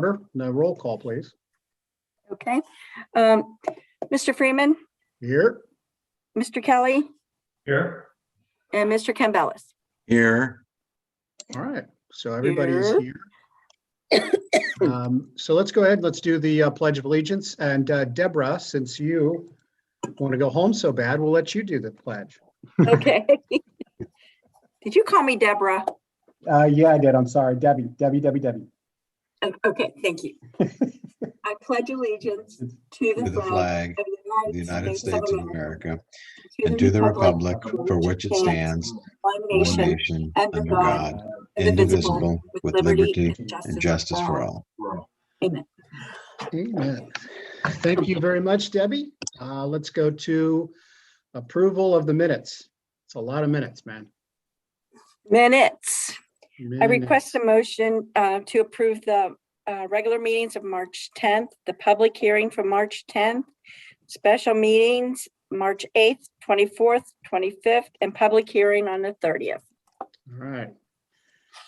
order. Now roll call, please. Okay. Mr. Freeman, Here. Mr. Kelly, Here. and Mr. Campbellis. Here. All right. So everybody is Here. here. So let's go ahead. Let's do the Pledge of Allegiance. And Deborah, since you want to go home so bad, we'll let you do the pledge. Okay. Did you call me Deborah? Yeah, I did. I'm sorry. Debbie. Okay, thank you. I pledge allegiance to To the flag of of the United States of America and and to the republic for which it stands, one one nation, under under God, God, indivisible, with liberty and justice for all. Amen. Amen. Thank you very much, Debbie. Let's go to approval of the minutes. It's a lot of minutes, man. Minutes. I Minutes. request a motion to approve the regular meetings of March 10th, the public hearing from March 10th, special meetings March 8th, 24th, 25th, and public hearing on the 30th. All right.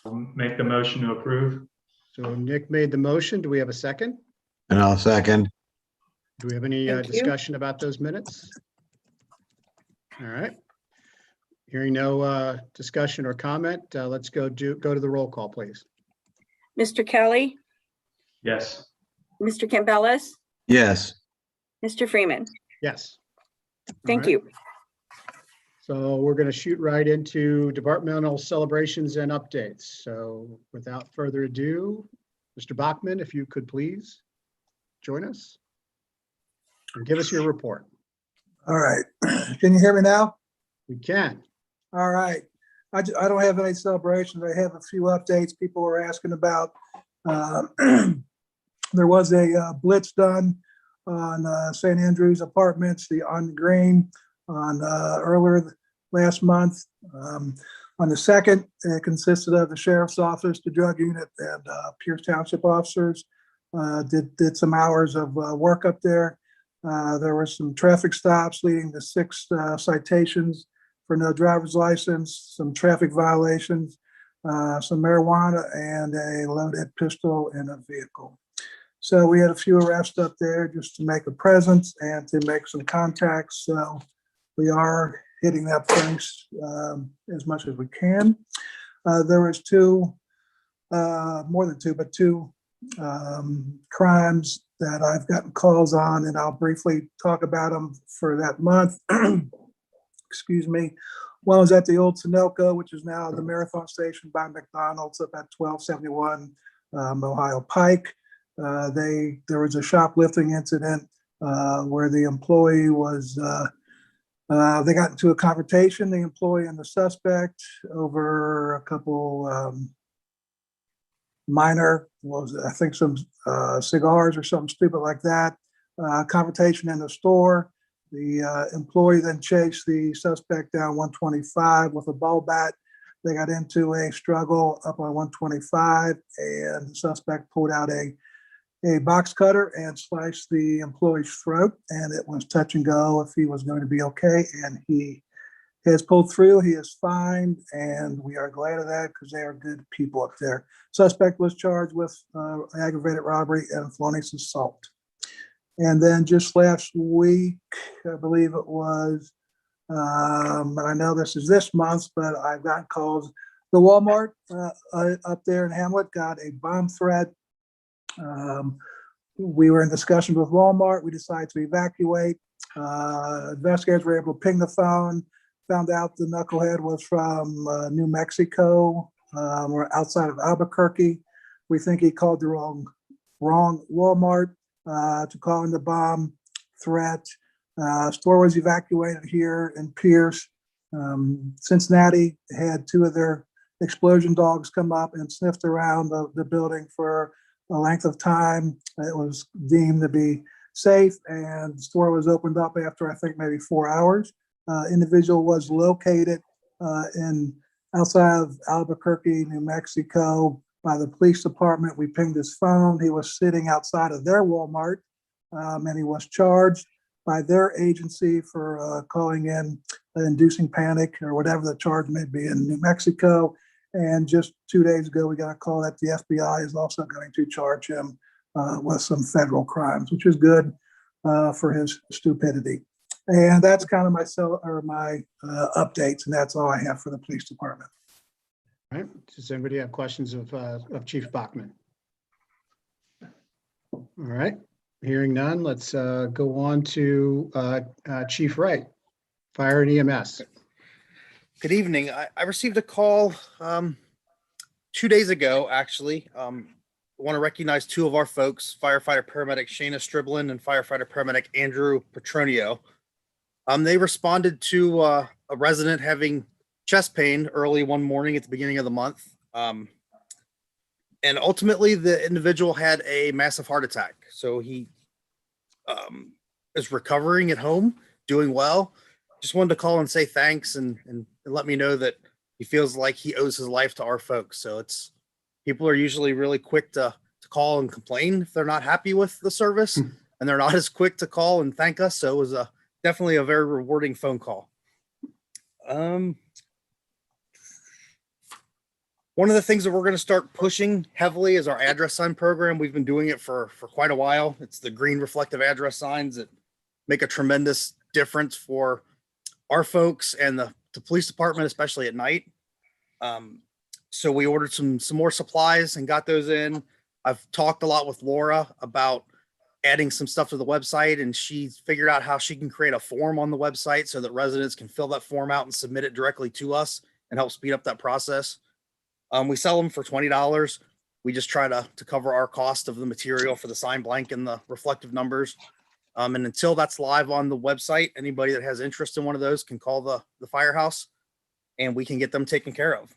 I'll make the motion to approve. So Nick made the motion. Do we have a second? And I'll second. Do we have any Thank you. discussion about those minutes? All right. Hearing no discussion or comment, let's go to the roll call, please. Mr. Kelly, Yes. Mr. Campbellis, Yes. Mr. Freeman. Yes. Thank All right. you. So we're going to shoot right into departmental celebrations and updates. So without further ado, Mr. Bachman, if you could please join us and give us your report. All right. Can you hear me now? We can. All right. I don't have any celebrations. I have a few updates people were asking about. There was a blitz done on St. Andrews Apartments, on the Green, on earlier last month. On the 2nd, it consisted of the sheriff's office, the drug unit, and Pierce Township officers. Did some hours of work up there. There were some traffic stops leading to 6 citations for no driver's license, some traffic violations, some marijuana, and a loaded pistol in a vehicle. So we had a few arrests up there just to make a presence and to make some contacts. So we are hitting that place as much as we can. There was more than two, but 2 crimes that I've gotten calls on, and I'll briefly talk about them for that month. Excuse me. One was at the old Sunoco, which is now the Marathon Station by McDonald's up at 1271 Ohio Pike. There was a shoplifting incident where the employee was, they got into a confrontation, the employee and the suspect, over a couple minor, I think some cigars or something stupid like that. Confrontation in the store. The employee then chased the suspect down 125 with a ball bat. They got into a struggle up on 125, and the suspect pulled out a box cutter and sliced the employee's throat, and it was touch and go if he was going to be okay, and he has pulled through. He is fine, and we are glad of that because they are good people up there. Suspect was charged with aggravated robbery and felonious assault. And then just last week, I believe it was, and I know this is this month, but I've gotten calls. The Walmart up there in Hamlet got a bomb threat. We were in discussion with Walmart. We decided to evacuate. Investigators were able to ping the phone, found out the knucklehead was from New Mexico, or outside of Albuquerque. We think he called the wrong Walmart to call in the bomb threat. Store was evacuated here in Pierce. Cincinnati had 2 of their explosion dogs come up and sniffed around the building for a length of time. It was deemed to be safe, and the store was opened up after, I think, maybe 4 hours. Individual was located outside of Albuquerque, New Mexico, by the police department. We pinged his phone. He was sitting outside of their Walmart, and he was charged by their agency for calling in inducing panic or whatever the charge may be in New Mexico. And just 2 days ago, we got a call that the FBI is also going to charge him with some federal crimes, which is good for his stupidity. And that's kind of my updates, and that's all I have for the police department. All right. Does anybody have questions of Chief Bachman? All right. Hearing none, let's go on to Chief Wright, Fire and EMS. Good evening. I received a call 2 days ago, actually. I want to recognize two of our folks, firefighter paramedic Shayna Striblin and firefighter paramedic Andrew Petronio. They responded to a resident having chest pain early one morning at the beginning of the month. And ultimately, the individual had a massive heart attack. So he is recovering at home, doing well. Just wanted to call and say thanks and let me know that he feels like he owes his life to our folks. So people are usually really quick to call and complain if they're not happy with the service, and they're not as quick to call and thank us. So it was definitely a very rewarding phone call. One of the things that we're going to start pushing heavily is our address sign program. We've been doing it for quite a while. It's the green reflective address signs that make a tremendous difference for our folks and the police department, especially at night. So we ordered some more supplies and got those in. I've talked a lot with Laura about adding some stuff to the website, and she's figured out how she can create a form on the website so that residents can fill that form out and submit it directly to us and help speed up that process. We sell them for $20. We just try to cover our cost of the material for the sign blank and the reflective numbers. And until that's live on the website, anybody that has interest in one of those can call the firehouse and we can get them taken care of.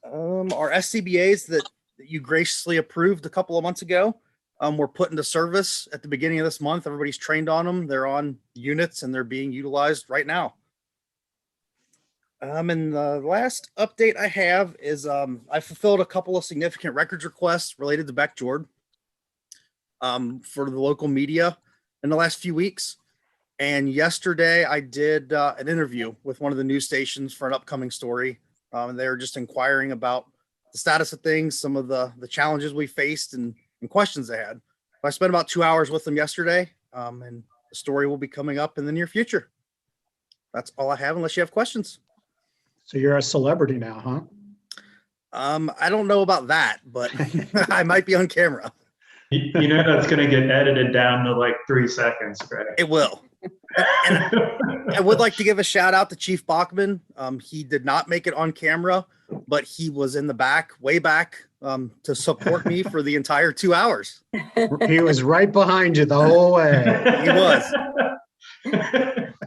Our SCBAs that you graciously approved a couple of months ago, were put into service at the beginning of this month. Everybody's trained on them. They're on units and they're being utilized right now. And the last update I have is I fulfilled a couple of significant records requests related to Beck Jord for the local media in the last few weeks. And yesterday I did an interview with one of the news stations for an upcoming story. And they were just inquiring about the status of things, some of the challenges we faced and questions they had. I spent about 2 hours with them yesterday, and the story will be coming up in the near future. That's all I have, unless you have questions. So you're a celebrity now, huh? I don't know about that, but I might be on camera. You know that's going to get edited down to like 3 seconds, Greg. It will. And I would like to give a shout out to Chief Bachman. He did not make it on camera, but he was in the back, way back, to support me for the entire 2 hours. He was right behind you the whole way. He was.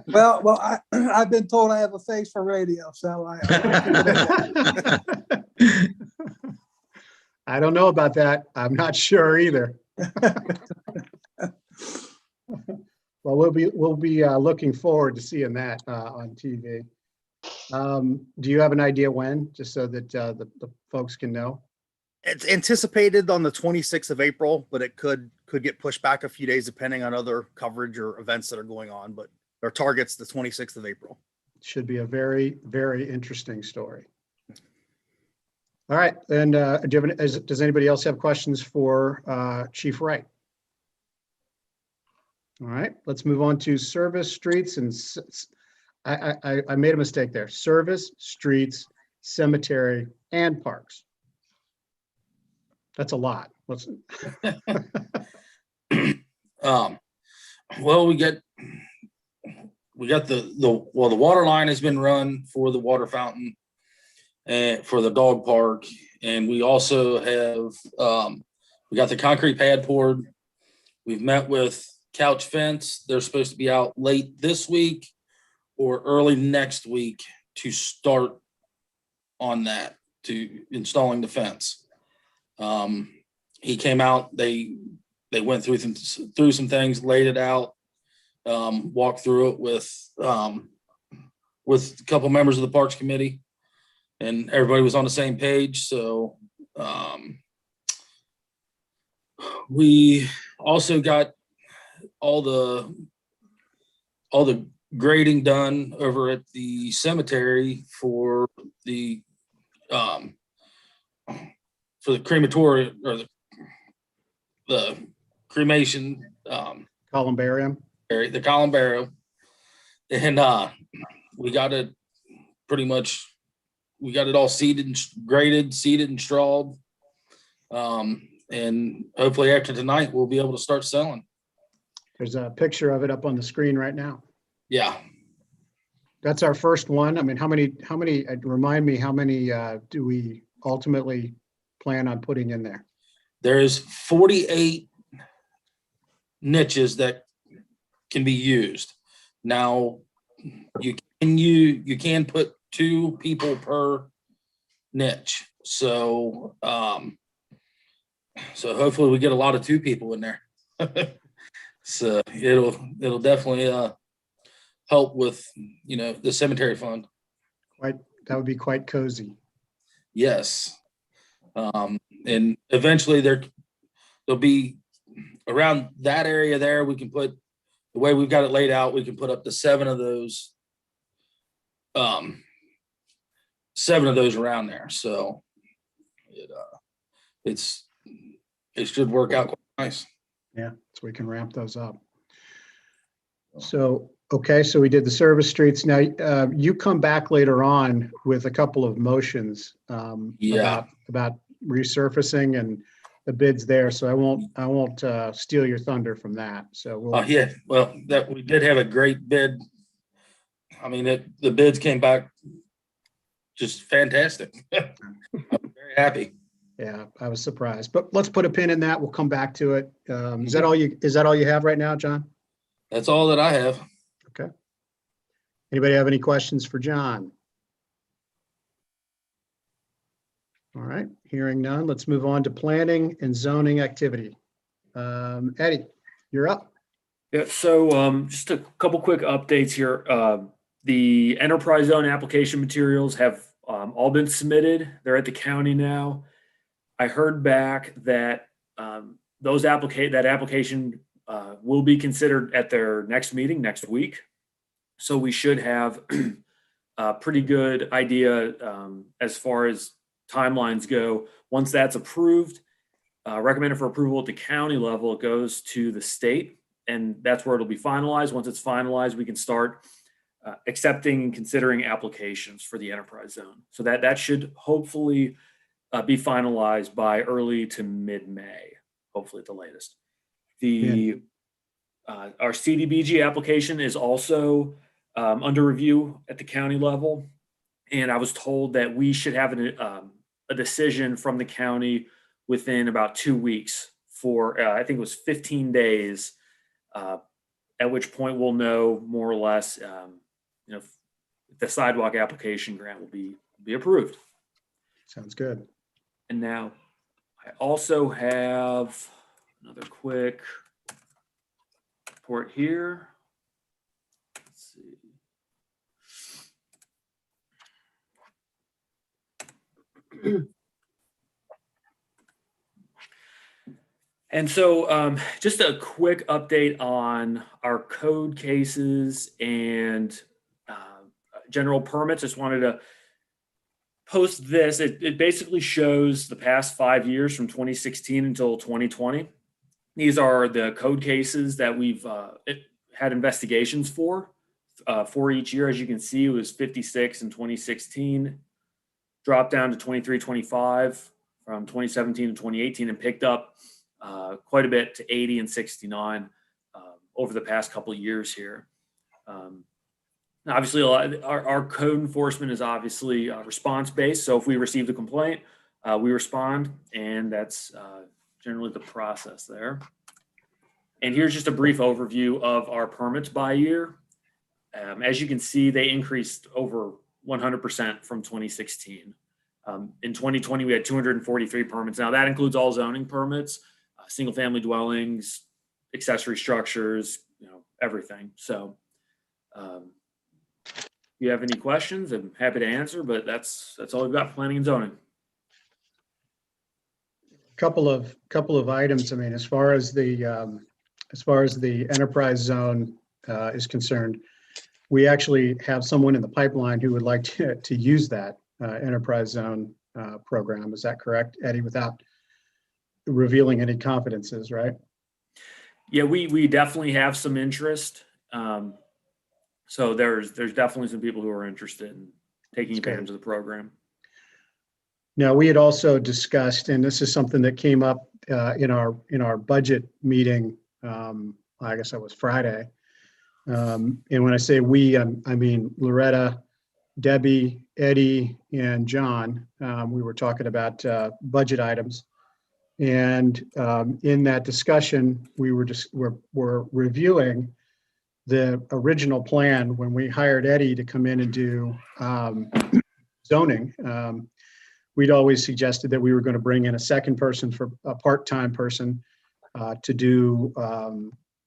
Well, I've been told I have a face for radio, so I don't know about that. I'm not sure either. Well, we'll be looking forward to seeing that on TV. Do you have an idea when, just so that the folks can know? It's anticipated on the 26th of April, but it could get pushed back a few days depending on other coverage or events that are going on. But our target's the 26th of April. Should be a very, very interesting story. All right, and does anybody else have questions for Chief Wright? All right, let's move on to service, streets, and I made a mistake there. Service, streets, cemetery, and parks. That's a lot. Let's. Well, we got the water line has been run for the water fountain and for the dog park, and we also have we got the concrete pad poured. We've met with Couch Fence. They're supposed to be out late this week or early next week to start on that, to installing the fence. He came out, they went through some things, laid it out, walked through it with a couple members of the Parks Committee, and everybody was on the same page. So we also got all the grading done over at the cemetery for the for the crematory or the cremation, Columbarium. area, the columbarium. And we got it pretty much, we got it all seeded and graded, seeded and strawed. And hopefully after tonight, we'll be able to start selling. There's a picture of it up on the screen right now. Yeah. That's our first one. I mean, how many, remind me, how many do we ultimately plan on putting in there? There is 48 niches that can be used. Now, you can put 2 people per niche. So so hopefully we get a lot of 2 people in there. So it'll definitely help with, you know, the cemetery fund. That would be quite cozy. Yes. And eventually there'll be around that area there, we can put, the way we've got it laid out, we can put up to 7 of those. 7 of those around there. So it should work out quite nice. Yeah, so we can ramp those up. So, okay, so we did the service streets. Now, you come back later on with a couple of motions Yeah. about resurfacing and the bids there. So I won't steal your thunder from that. So we'll, Yeah, well, that we did have a great bid. I mean, the bids came back just fantastic. I'm very happy. yeah, I was surprised, but let's put a pin in that. We'll come back to it. Is that all you have right now, John? That's all that I have. Okay. Anybody have any questions for John? All right, hearing none, let's move on to planning and zoning activity. Eddie, you're up. Yeah, so just a couple quick updates here. The enterprise zone application materials have all been submitted. They're at the county now. I heard back that that application will be considered at their next meeting next week. So we should have a pretty good idea as far as timelines go. Once that's approved, recommended for approval at the county level, it goes to the state, and that's where it'll be finalized. Once it's finalized, we can start accepting and considering applications for the enterprise zone. So that should hopefully be finalized by early to mid-May, hopefully at the latest. Our CDBG application is also under review at the county level, and I was told that we should have a decision from the county within about 2 weeks for I think it was 15 days, at which point we'll know more or less if the sidewalk application grant will be approved. Sounds good. And now I also have another quick report here. Let's see. And so just a quick update on our code cases and general permits. Just wanted to post this. It basically shows the past 5 years from 2016 until 2020. These are the code cases that we've had investigations for each year. As you can see, it was 56 in 2016, dropped down to 23, 25 from 2017 to 2018, and picked up quite a bit to 80 and 69 over the past couple of years here. Obviously, our code enforcement is obviously response-based. So if we receive the complaint, we respond, and that's generally the process there. And here's just a brief overview of our permits by year. As you can see, they increased over 100% from 2016. In 2020, we had 243 permits. Now that includes all zoning permits, single-family dwellings, accessory structures, everything. So if you have any questions, I'm happy to answer, but that's all we've got for planning and zoning. Couple of items. I mean, as far as the enterprise zone is concerned, we actually have someone in the pipeline who would like to use that enterprise zone program. Is that correct, Eddie, without revealing any confidences, right? Yeah, we definitely have some interest. So there's definitely some people who are interested in taking That's good. advantage of the program. Now, we had also discussed, and this is something that came up in our budget meeting. I guess that was Friday. And when I say we, I mean Loretta, Debbie, Eddie, and John. We were talking about budget items, and in that discussion, we're reviewing the original plan when we hired Eddie to come in and do zoning. We'd always suggested that we were going to bring in a second person, for a part-time person, to do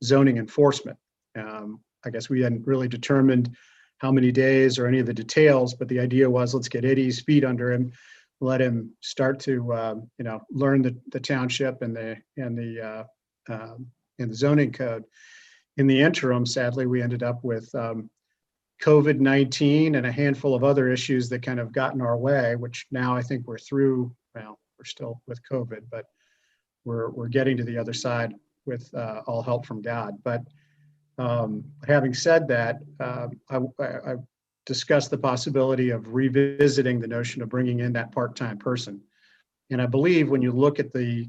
zoning enforcement. I guess we hadn't really determined how many days or any of the details, but the idea was, let's get Eddie's feet under him, let him start to learn the township and the zoning code. In the interim, sadly, we ended up with COVID-19 and a handful of other issues that kind of got in our way, which now I think we're through. Well, we're still with COVID, but we're getting to the other side with all help from God. But having said that, I discussed the possibility of revisiting the notion of bringing in that part-time person. And I believe when you look at the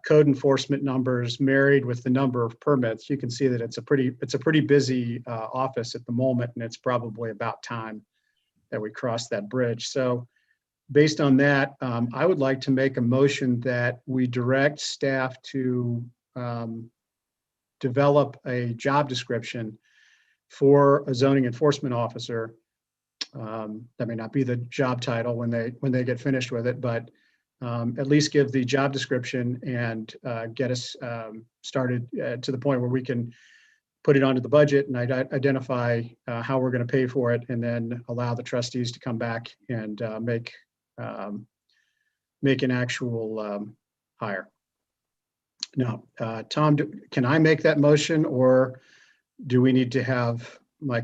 code enforcement numbers married with the number of permits, you can see that it's a pretty busy office at the moment, and it's probably about time that we cross that bridge. So based on that, I would like to make a motion that we direct staff to develop a job description for a zoning enforcement officer. That may not be the job title when they get finished with it, but at least give the job description and get us started to the point where we can put it onto the budget and identify how we're going to pay for it, and then allow the trustees to come back and make an actual hire. Now, Tom, can I make that motion, or do we need to have one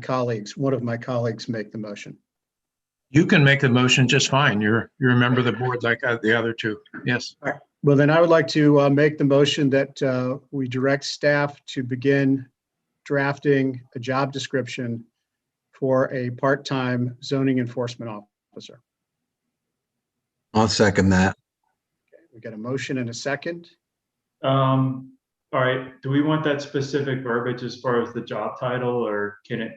of my colleagues make the motion? You can make the motion just fine. You're a member of the board like the other two. Yes. All right. Well, then I would like to make the motion that we direct staff to begin drafting a job description for a part-time zoning enforcement officer. I'll second that. Okay, we got a motion and a second. All right, do we want that specific verbiage as far as the job title, or can it,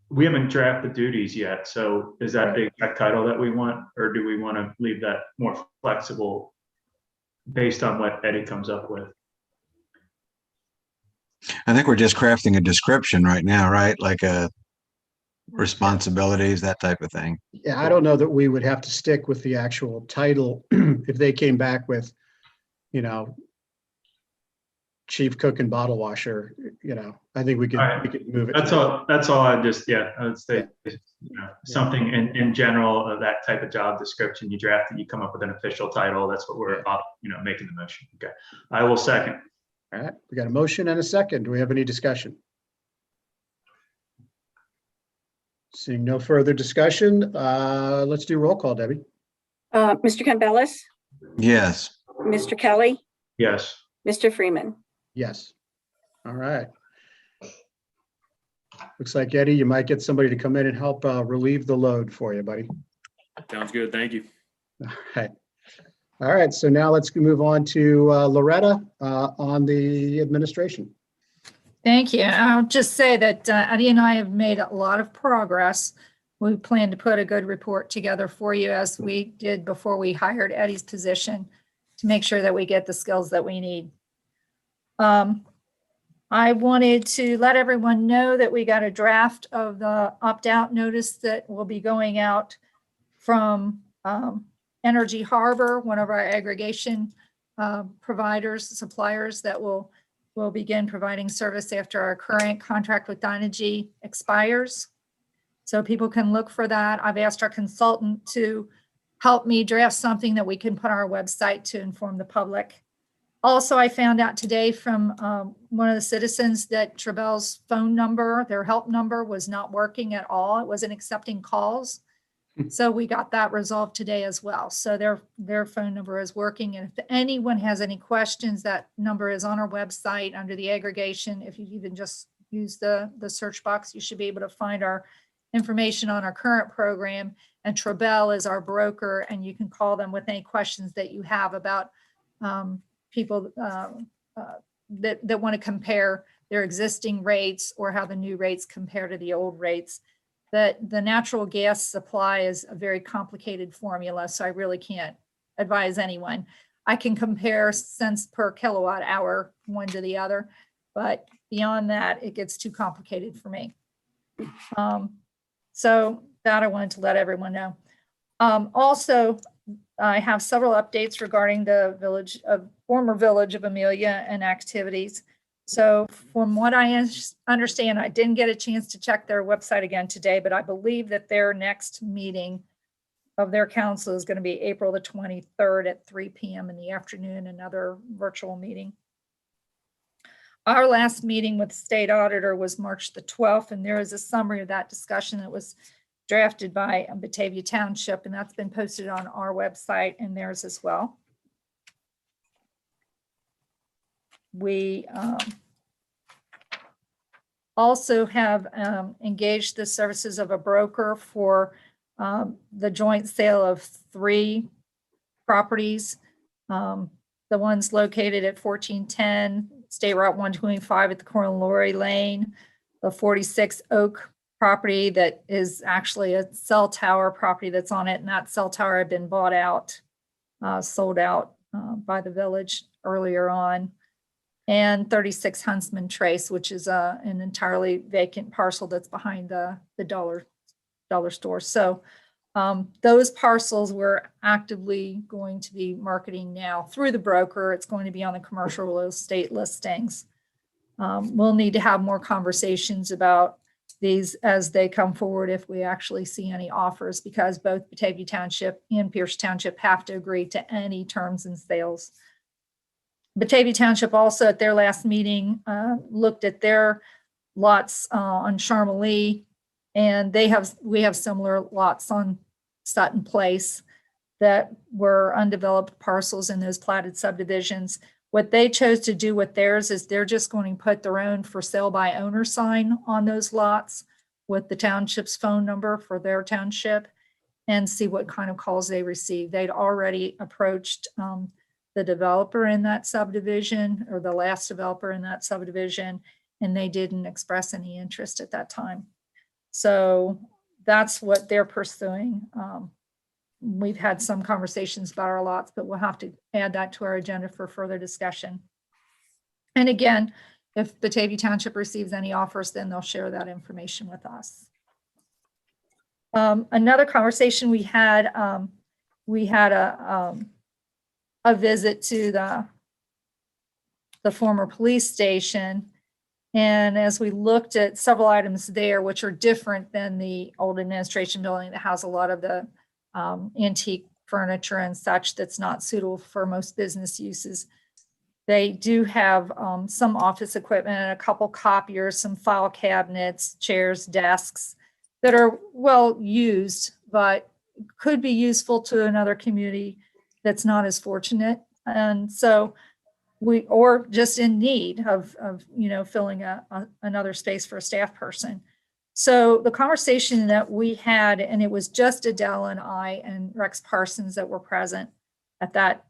we haven't drafted duties yet, so is that the exact title that we want, or do we want to leave that more flexible based on what Eddie comes up with? I think we're just crafting a description right now, right? Like responsibilities, that type of thing. Yeah, I don't know that we would have to stick with the actual title if they came back with, chief cook and bottle washer. I think we could move it. That's all I would say, something in general of that type of job description. You draft it, you come up with an official title. That's what we're making the motion. Okay, I will second. All right, we got a motion and a second. Do we have any discussion? Seeing no further discussion, let's do roll call, Debbie. Mr. Campbell, Yes. Mr. Kelly, Yes. Mr. Freeman. Yes. All right. Looks like, Eddie, you might get somebody to come in and help relieve the load for you, buddy. Sounds good. Thank you. All right. So now let's move on to Loretta on the administration. Thank you. I'll just say that Eddie and I have made a lot of progress. We plan to put a good report together for you, as we did before we hired Eddie's position, to make sure that we get the skills that we need. I wanted to let everyone know that we got a draft of the opt-out notice that will be going out from Energy Harbor, one of our aggregation suppliers that will begin providing service after our current contract with Dynegy expires. So people can look for that. I've asked our consultant to help me draft something that we can put on our website to inform the public. Also, I found out today from one of the citizens that Trebell's phone number, their help number, was not working at all. It wasn't accepting calls. So we got that resolved today as well. So their phone number is working. And if anyone has any questions, that number is on our website under the aggregation. If you even just use the search box, you should be able to find our information on our current program. And Trebell is our broker, and you can call them with any questions that you have about people that want to compare their existing rates or how the new rates compare to the old rates. That the natural gas supply is a very complicated formula, so I really can't advise anyone. I can compare cents per kilowatt hour one to the other, but beyond that, it gets too complicated for me. So that I wanted to let everyone know. Also, I have several updates regarding the former village of Amelia and activities. So from what I understand, I didn't get a chance to check their website again today, but I believe that their next meeting of their council is going to be April the 23rd at 3 p.m. in the afternoon, another virtual meeting. Our last meeting with the state auditor was March the 12th, and there is a summary of that discussion that was drafted by Batavia Township, and that's been posted on our website and theirs as well. We also have engaged the services of a broker for the joint sale of 3 properties. The ones located at 1410 State Route 125 at the corner of Lori Lane, the 46 Oak property that is actually a cell tower property that's on it, and that cell tower had been bought out, sold out by the village earlier on. And 36 Huntsman Trace, which is an entirely vacant parcel that's behind the dollar store. So those parcels we're actively going to be marketing now through the broker. It's going to be on the commercial real estate listings. We'll need to have more conversations about these as they come forward if we actually see any offers, because both Batavia Township and Pierce Township have to agree to any terms and sales. Batavia Township also at their last meeting looked at their lots on Charmelie, and we have similar lots on Sutton Place that were undeveloped parcels in those platted subdivisions. What they chose to do with theirs is they're just going to put their own for sale by owner sign on those lots with the township's phone number for their township and see what kind of calls they receive. They'd already approached the developer in that subdivision, or the last developer in that subdivision, and they didn't express any interest at that time. So that's what they're pursuing. We've had some conversations about our lots, but we'll have to add that to our agenda for further discussion. And again, if Batavia Township receives any offers, then they'll share that information with us. Another conversation we had a visit to the former police station. And as we looked at several items there, which are different than the old administration building that has a lot of the antique furniture and such that's not suitable for most business uses. They do have some office equipment and a couple copiers, some file cabinets, chairs, desks that are well used, but could be useful to another community that's not as fortunate. And so or just in need of filling another space for a staff person. So the conversation that we had, and it was just Adele and I and Rex Parsons that were present at that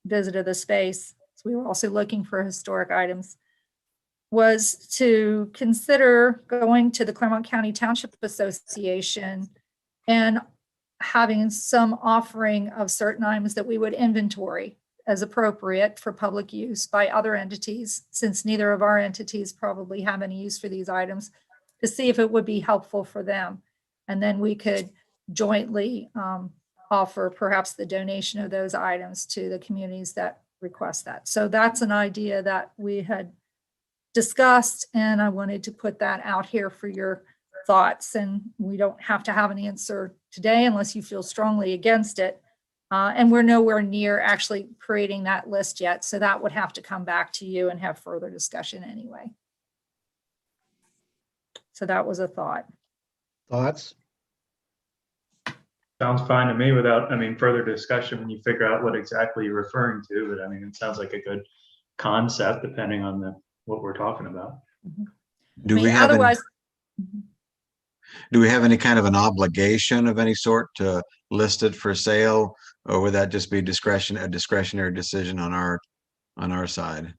visit of the space. So we were also looking for historic items, was to consider going to the Claremont County Township Association and having some offering of certain items that we would inventory as appropriate for public use by other entities, since neither of our entities probably have any use for these items, to see if it would be helpful for them. And then we could jointly offer perhaps the donation of those items to the communities that request that. So that's an idea that we had discussed, and I wanted to put that out here for your thoughts. And we don't have to have an answer today unless you feel strongly against it. And we're nowhere near actually creating that list yet. So that would have to come back to you and have further discussion anyway. So that was a thought. Thoughts? Sounds fine to me without, I mean, further discussion when you figure out what exactly you're referring to, but I mean, it sounds like a good concept depending on what we're talking about. Do we have any, Otherwise, do we have any kind of an obligation of any sort to list it for sale? Or would that just be a discretionary decision on our side?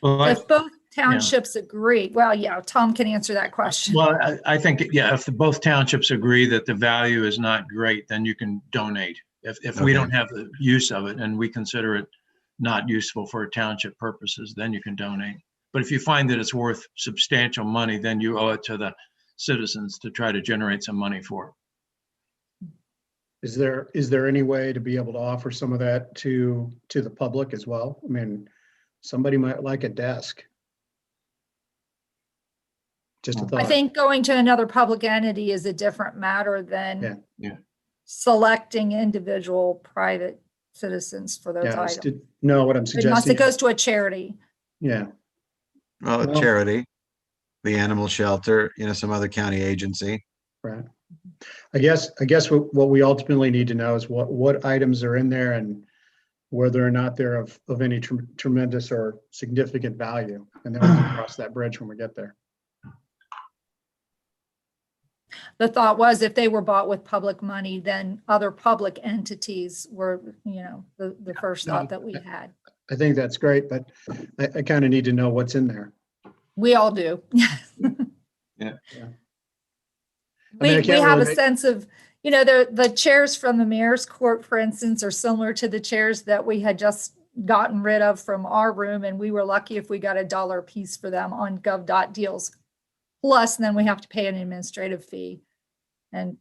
Well, if both townships agree, well, yeah, Tom can answer that question. well, I think, yeah, if both townships agree that the value is not great, then you can donate. If we Okay. don't have the use of it and we consider it not useful for township purposes, then you can donate. But if you find that it's worth substantial money, then you owe it to the citizens to try to generate some money for it. Is there any way to be able to offer some of that to the public as well? I mean, somebody might like a desk. Just a I thought. think going to another public entity is a different matter than Yeah. selecting individual private citizens for those Yeah, items. no, what I'm Unless suggesting, it goes to a charity. yeah, Well, a Well- charity, the animal shelter, some other county agency. right. I guess what we ultimately need to know is what items are in there and whether or not they're of any tremendous or significant value. And then we can cross that bridge when we get there. The thought was if they were bought with public money, then other public entities were, the first No, thought that we had. I think that's great, but I kind of need to know what's in there. We all do. Yeah. I mean, I We can't have really a make- sense of, the chairs from the mayor's court, for instance, are similar to the chairs that we had just gotten rid of from our room. And we were lucky if we got $1 a piece for them on gov.deals. Plus, then we have to pay an administrative fee. And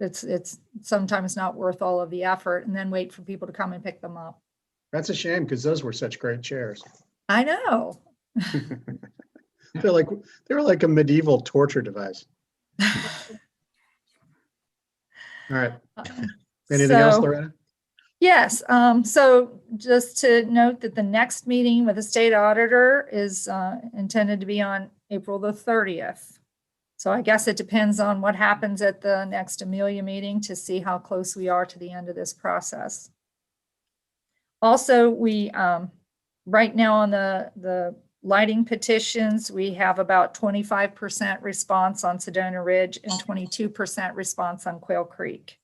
it's sometimes not worth all of the effort and then wait for people to come and pick them up. That's a shame because those were such great chairs. I know. They were like a medieval torture device. All right. Anything else, So- Loretta? Yes, so just to note that the next meeting with the state auditor is intended to be on April the 30th. So I guess it depends on what happens at the next Amelia meeting to see how close we are to the end of this process. Also, we, right now on the lighting petitions, we have about 25% response on Sedona Ridge and 22% response on Quail Creek.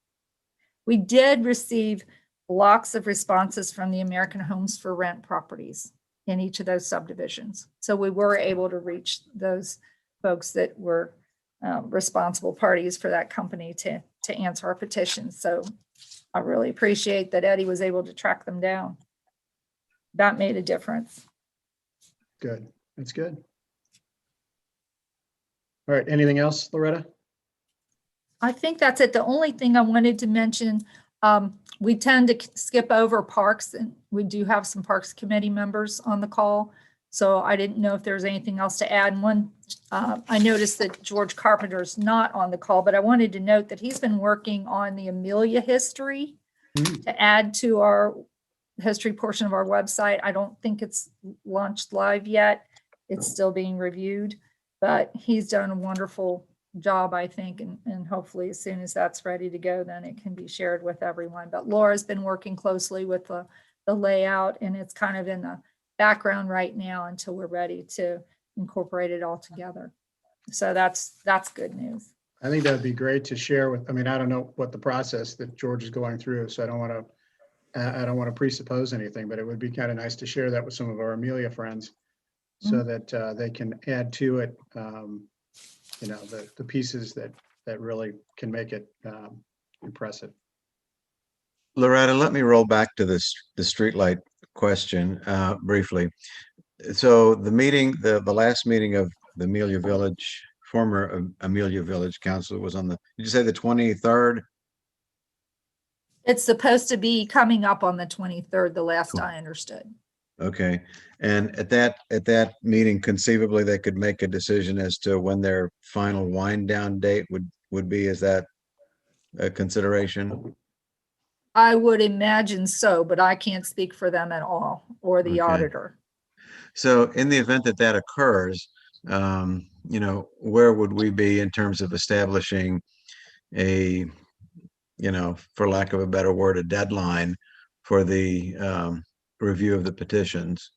We did receive blocks of responses from the American Homes for Rent properties in each of those subdivisions. So we were able to reach those folks that were responsible parties for that company to answer our petitions. So I really appreciate that Eddie was able to track them down. That made a difference. Good. That's good. All right. Anything else, Loretta? I think that's it. The only thing I wanted to mention, we tend to skip over parks, and we do have some Parks Committee members on the call. So I didn't know if there's anything else to add. And one, I noticed that George Carpenter's not on the call, but I wanted to note that he's been working on the Amelia history to add to our history portion of our website. I don't think it's launched live yet. It's still being reviewed, but he's done a wonderful job, I think, and hopefully as soon as that's ready to go, then it can be shared with everyone. But Laura's been working closely with the layout, and it's kind of in the background right now until we're ready to incorporate it all together. So that's good news. I think that'd be great to share with, I mean, I don't know what the process that George is going through, so I don't want to presuppose anything, but it would be kind of nice to share that with some of our Amelia friends so that they can add to it, the pieces that really can make it impressive. Loretta, let me roll back to the streetlight question briefly. So the last meeting of the Amelia Village, former Amelia Village Council was on did you say the 23rd? It's supposed to be coming up on the 23rd, the last I understood. Okay. And at that meeting, conceivably, they could make a decision as to when their final wind down date would be. Is that a consideration? I would imagine so, but I can't speak for them at all, or the Okay. auditor. So in the event that occurs, where would we be in terms of establishing a, for lack of a better word, a deadline for the review of the petitions?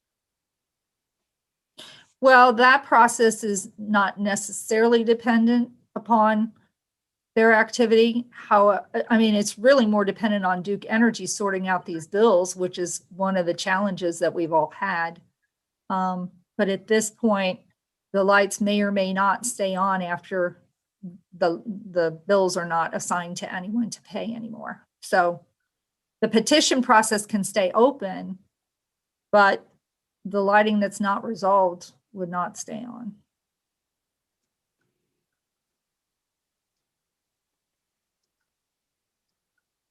Well, that process is not necessarily dependent upon their activity. I mean, it's really more dependent on Duke Energy sorting out these bills, which is one of the challenges that we've all had. But at this point, the lights may or may not stay on after the bills are not assigned to anyone to pay anymore. So the petition process can stay open, but the lighting that's not resolved would not stay on.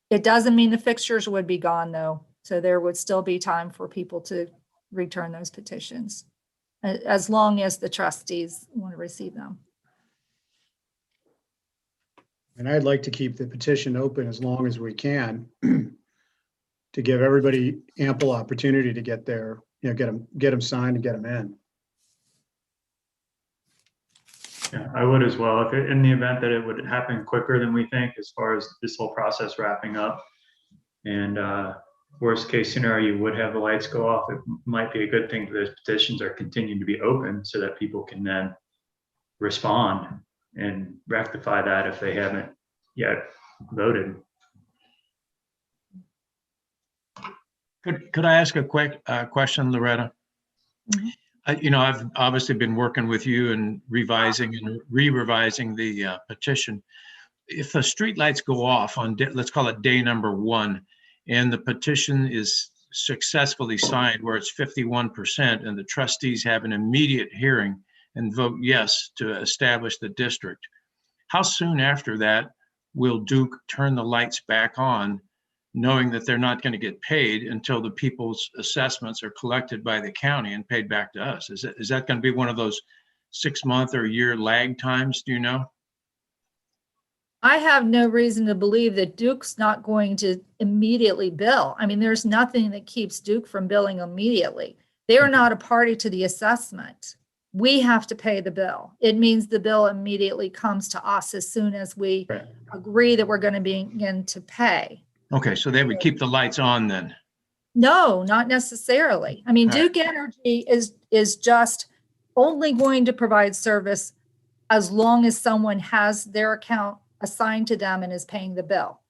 It doesn't mean the fixtures would be gone though. So there would still be time for people to return those petitions as long as the trustees want to receive them. And I'd like to keep the petition open as long as we can to give everybody ample opportunity to get their, get them signed and get them in. Yeah, I would as well. If in the event that it would happen quicker than we think, as far as this whole process wrapping up, and worst case scenario, you would have the lights go off. It might be a good thing that those petitions are continuing to be open so that people can then respond and rectify that if they haven't yet voted. Could I ask a quick question, Loretta? Mhm. I've obviously been working with you and revising and re-revising the petition. If the streetlights go off on, let's call it day number 1, and the petition is successfully signed where it's 51%, and the trustees have an immediate hearing and vote yes to establish the district, how soon after that will Duke turn the lights back on, knowing that they're not going to get paid until the people's assessments are collected by the county and paid back to us? Is that going to be one of those 6-month or year lag times? Do you know? I have no reason to believe that Duke's not going to immediately bill. I mean, there's nothing that keeps Duke from billing immediately. They are not a party to the assessment. We have to pay the bill. It means the bill immediately comes to us as soon as we Right. agree that we're going to begin to pay. Okay, so they would keep the lights on then? No, not necessarily. I mean, All right. Duke Energy is just only going to provide service as long as someone has their account assigned to them and is paying the bill.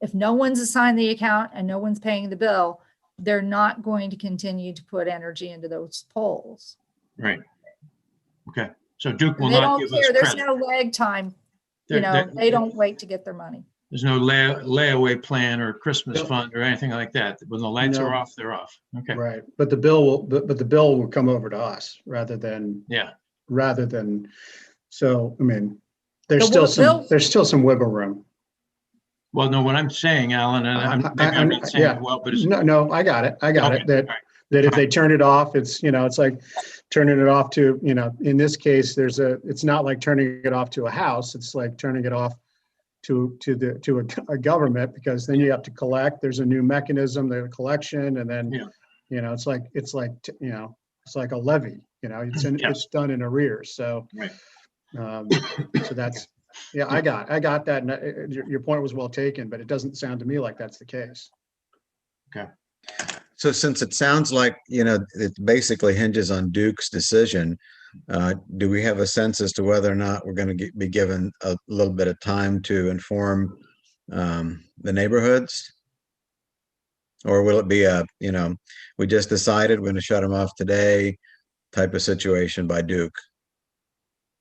If no one's assigned the account and no one's paying the bill, they're not going to continue to put energy into those poles. Right. Okay, so Duke will They not don't give us care. There's credit. no lag time. They don't wait to get their money. There's no layaway plan or Christmas No. fund or anything like that. When the lights No. are off, they're off. Okay, Right. But the bill will come over to us rather than, yeah. so, I mean, there's The still some wiggle room. Well, no, what I'm saying, Alan, and maybe I'm not saying Yeah. it well, but it's, No, I got it. Okay, That, all right. that if they turn it off, it's like turning it off to, in this case, it's not like turning it off to a house. It's like turning it off to a government, because then you have to collect. There's a new mechanism, the collection, and then, Yeah. it's like a levy, Yeah. it's done in arrears. So, Right. so that's, yeah, I got that. And your point was well taken, but it doesn't sound to me like that's the case. So since it sounds like, it basically hinges on Duke's decision, do we have a sense as to whether or not we're going to be given a little bit of time to inform the neighborhoods? Or will it be we just decided we're going to shut them off today type of situation by Duke?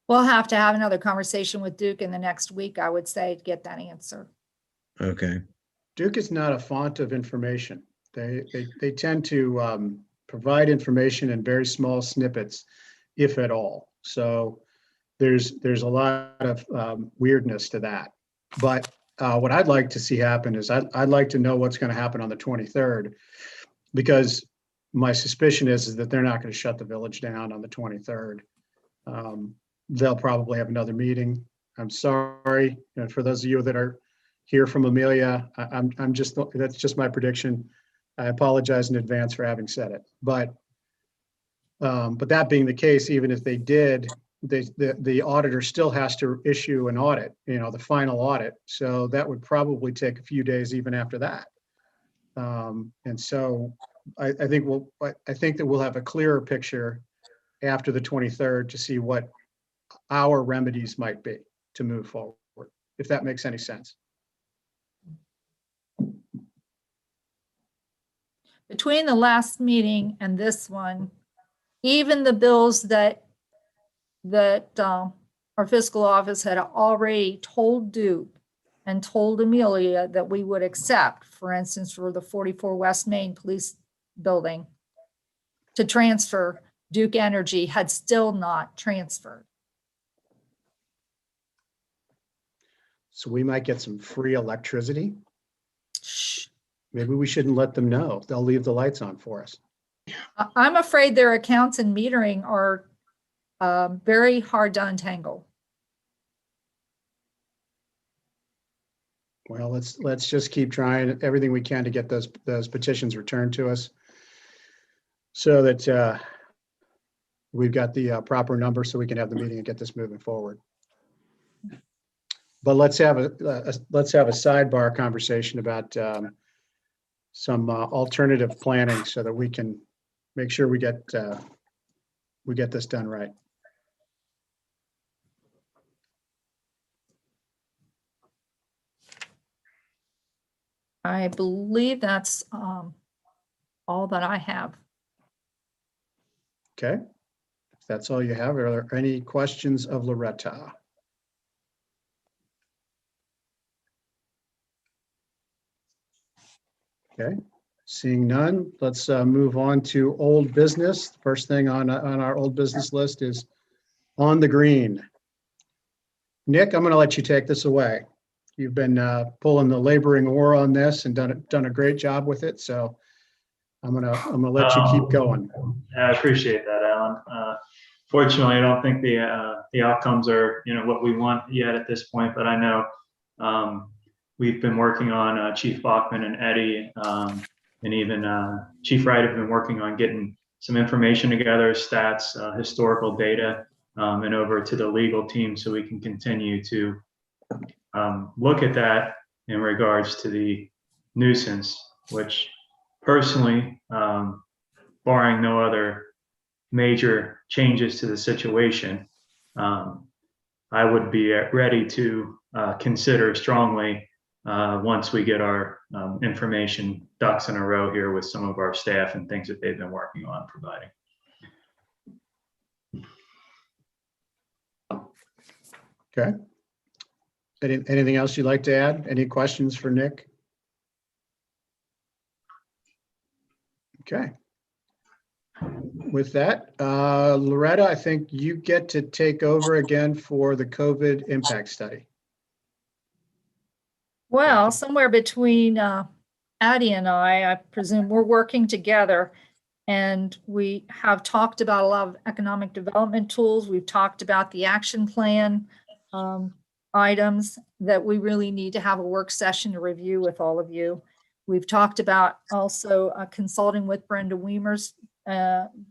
We'll have to have another conversation with Duke in the next week, I would say, to get that answer. Okay. Duke is not a font of information. They tend to provide information in very small snippets, if at all. So there's a lot of weirdness to that. But what I'd like to see happen is I'd like to know what's going to happen on the 23rd, because my suspicion is that they're not going to shut the village down on the 23rd. They'll probably have another meeting. I'm sorry, for those of you that are here from Amelia, that's just my prediction. I apologize in advance for having said it, but that being the case, even if they did, the auditor still has to issue an audit, the final audit. So that would probably take a few days even after that. And so I think that we'll have a clearer picture after the 23rd to see what our remedies might be to move forward, if that makes any sense. Between the last meeting and this one, even the bills that our fiscal office had already told Duke and told Amelia that we would accept, for instance, for the 44 West Main Police Building to transfer, Duke Energy had still not transferred. So we might get some free electricity. Shh. Maybe we shouldn't let them know. They'll leave the lights on for us. I'm afraid their accounts and metering are very hard to untangle. Well, let's just keep trying everything we can to get those petitions returned to us so that we've got the proper number so we can have the meeting and get this moving forward. But let's have a sidebar conversation about some alternative planning so that we can make sure we get this done right. I believe that's all that I have. Okay. If that's all you have, are there any questions of Loretta? Okay, seeing none, let's move on to old business. First thing on our old business list is on the green. Nick, I'm going to let you take this away. You've been pulling the laboring oar on this and done a great job with it. So I'm gonna let you keep going. I appreciate that, Alan. Fortunately, I don't think the outcomes are what we want yet at this point, but I know we've been working on Chief Bachman and Eddie, and even Chief Wright have been working on getting some information together, stats, historical data, and over to the legal team so we can continue to look at that in regards to the nuisance, which personally, barring no other major changes to the situation, I would be ready to consider strongly once we get our information ducks in a row here with some of our staff and things that they've been working on providing. Okay. Anything else you'd like to add? Any questions for Nick? Okay. With that, Loretta, I think you get to take over again for the COVID impact study. Well, somewhere between Addie and I presume we're working together, and we have talked about a lot of economic development tools. We've talked about the action plan items that we really need to have a work session to review with all of you. We've talked about also consulting with Brenda Weimer's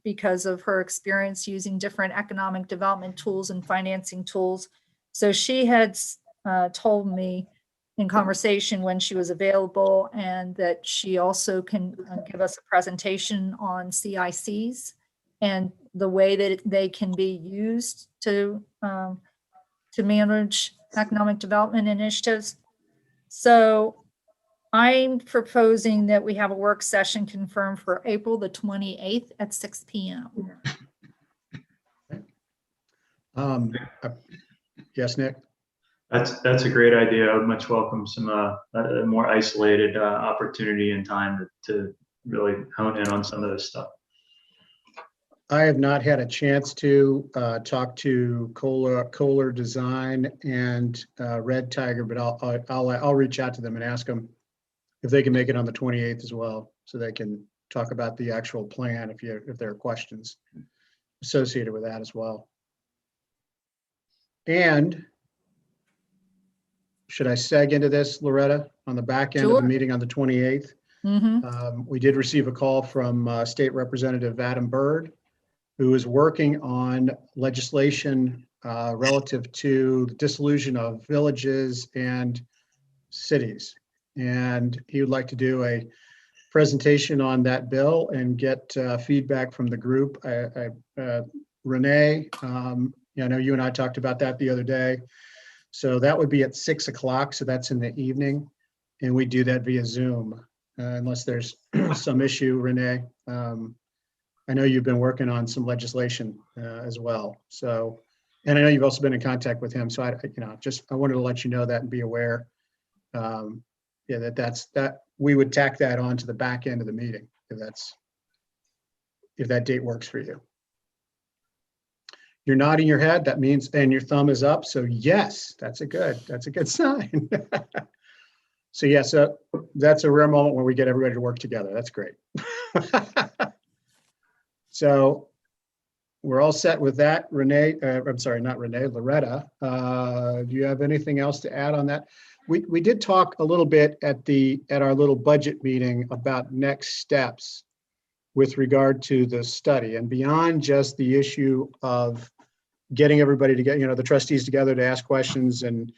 because of her experience using different economic development tools and financing tools. So she had told me in conversation when she was available, and that she also can give us a presentation on CICs and the way that they can be used to manage economic development initiatives. So I'm proposing that we have a work session confirmed for April the 28th at 6 p.m. Yes, Nick? That's a great idea. I would much welcome some a more isolated opportunity and time to really hone in on some of this stuff. I have not had a chance to talk to Kohler Design and Red Tiger, but I'll reach out to them and ask them if they can make it on the 28th as well, so they can talk about the actual plan if there are questions associated with that as well. And should I seg into this, Loretta, on the back end of Sure. the meeting on the 28th? Mm-hmm. We did receive a call from State Representative Adam Byrd who is working on legislation relative to the dissolution of villages and cities. And he would like to do a presentation on that bill and get feedback from the group. Renee, I know you and I talked about that the other day. So that would be at 6 o'clock. So that's in the evening. And we do that via Zoom, unless there's some issue, Renee. I know you've been working on some legislation as well. So, and I know you've also been in contact with him. So I wanted to let you know that and be aware. That we would tack that on to the back end of the meeting if that date works for you. You're nodding your head, that means, and your thumb is up. So yes, that's a good sign. So yeah, so that's a rare moment when we get everybody to work together. That's great. So we're all set with that. Renee, I'm sorry, not Renee, Loretta. Do you have anything else to add on that? We did talk a little bit at our little budget meeting about next steps with regard to the study, and beyond just the issue of getting everybody together, the trustees together to ask questions and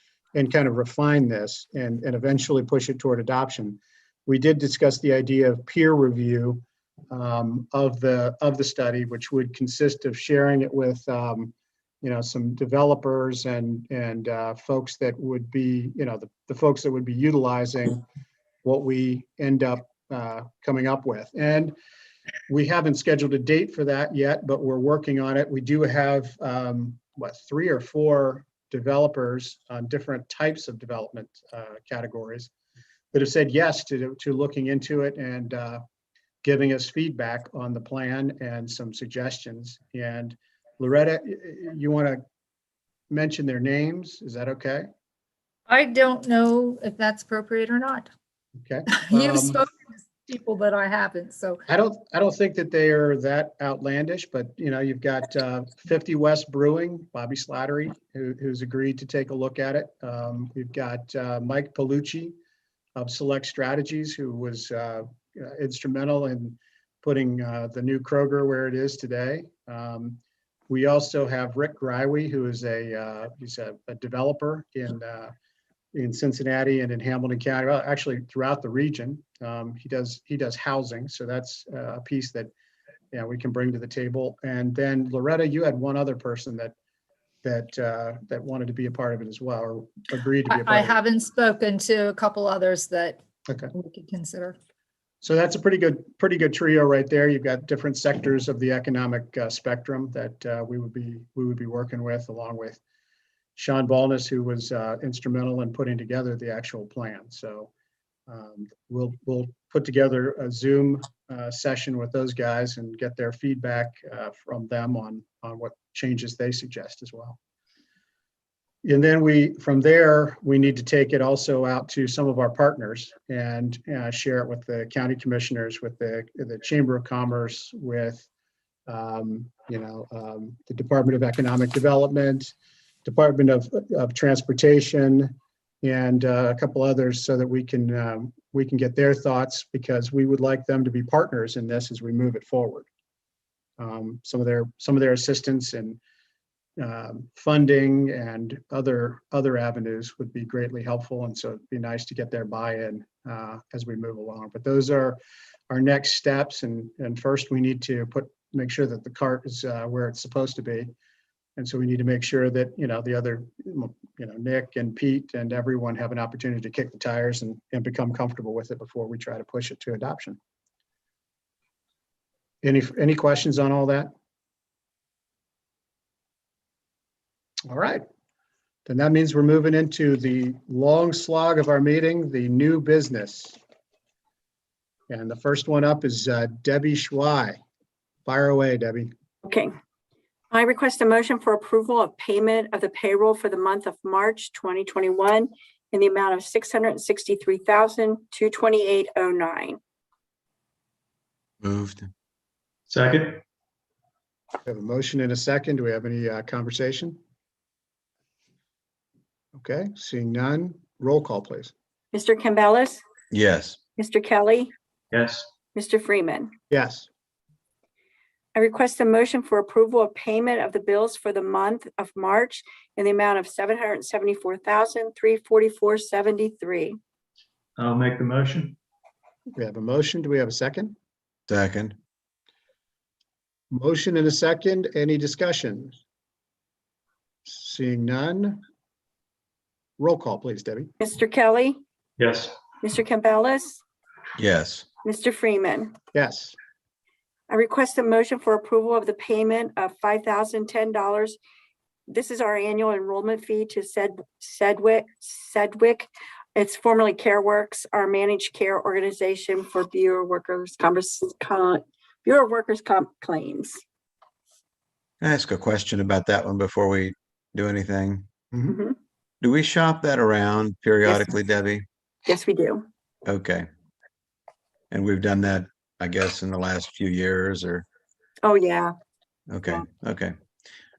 kind of refine this and eventually push it toward adoption. We did discuss the idea of peer review of the study, which would consist of sharing it with some developers and folks that would be the folks that would be utilizing what we end up coming up with. And we haven't scheduled a date for that yet, but we're working on it. We do have 3 or 4 developers on different types of development categories that have said yes to looking into it and giving us feedback on the plan and some suggestions. And Loretta, you want to mention their names? Is that okay? I don't know if that's appropriate or not. Okay. You've spoken to people that I haven't, so. I don't think that they are that outlandish, but you've got 50 West Brewing, Bobby Slattery, who's agreed to take a look at it. We've got Mike Palucci of Select Strategies, who was instrumental in putting the new Kroger where it is today. We also have Rick Greiwe, who is he's a developer in Cincinnati and in Hamilton County, well, actually throughout the region. He does housing, so that's a piece that we can bring to the table. And then Loretta, you had one other person that wanted to be a part of it as well, or agreed to be a part I of it. haven't spoken to a couple others that Okay. we could consider. So that's a pretty good trio right there. You've got different sectors of the economic spectrum that we would be working with, along with Sean Balness, who was instrumental in putting together the actual plan. So we'll put together a Zoom session with those guys and get their feedback from them on what changes they suggest as well. And then from there, we need to take it also out to some of our partners and share it with the county commissioners, with the Chamber of Commerce, with the Department of Economic Development, Department of Transportation, and a couple others, so that we can get their thoughts, because we would like them to be partners in this as we move it forward. Some of their assistance and funding and other avenues would be greatly helpful, and so it'd be nice to get their buy-in as we move along. But those are our next steps, and first we need to make sure that the cart is where it's supposed to be. And so we need to make sure that the other Nick and Pete and everyone have an opportunity to kick the tires and become comfortable with it before we try to push it to adoption. Any questions on all that? All right, then that means we're moving into the long slog of our meeting, the new business. And the first one up is Debbie Schwei. Fire away, Debbie. Okay. I request a motion for approval of payment of the payroll for the month of March 2021 in the amount of $663,228.09. Moved. Second. We have a motion and a second. Do we have any conversation? Okay, seeing none, roll call, please. Mr. Campbell, Yes. Mr. Kelly, Yes. Mr. Freeman. Yes. I request a motion for approval of payment of the bills for the month of March in the amount of $774,344.73. I'll make the motion. We have a motion. Do we have a second? Second. Motion and a second. Any discussion? Seeing none. Roll call, please, Debbie. Mr. Kelly, Yes. Mr. Campbell, Yes. Mr. Freeman. Yes. I request a motion for approval of the payment of $5,010. This is our annual enrollment fee to Sedgwick. It's formerly CareWorks, our managed care organization for Bureau of Workers' Comp claims. Can I ask a question about that one before we do anything? Mhm. Do we shop that around periodically, Debbie? Yes, we do. Okay. And we've done that, I guess, in the last few years or, Oh, yeah. okay, okay.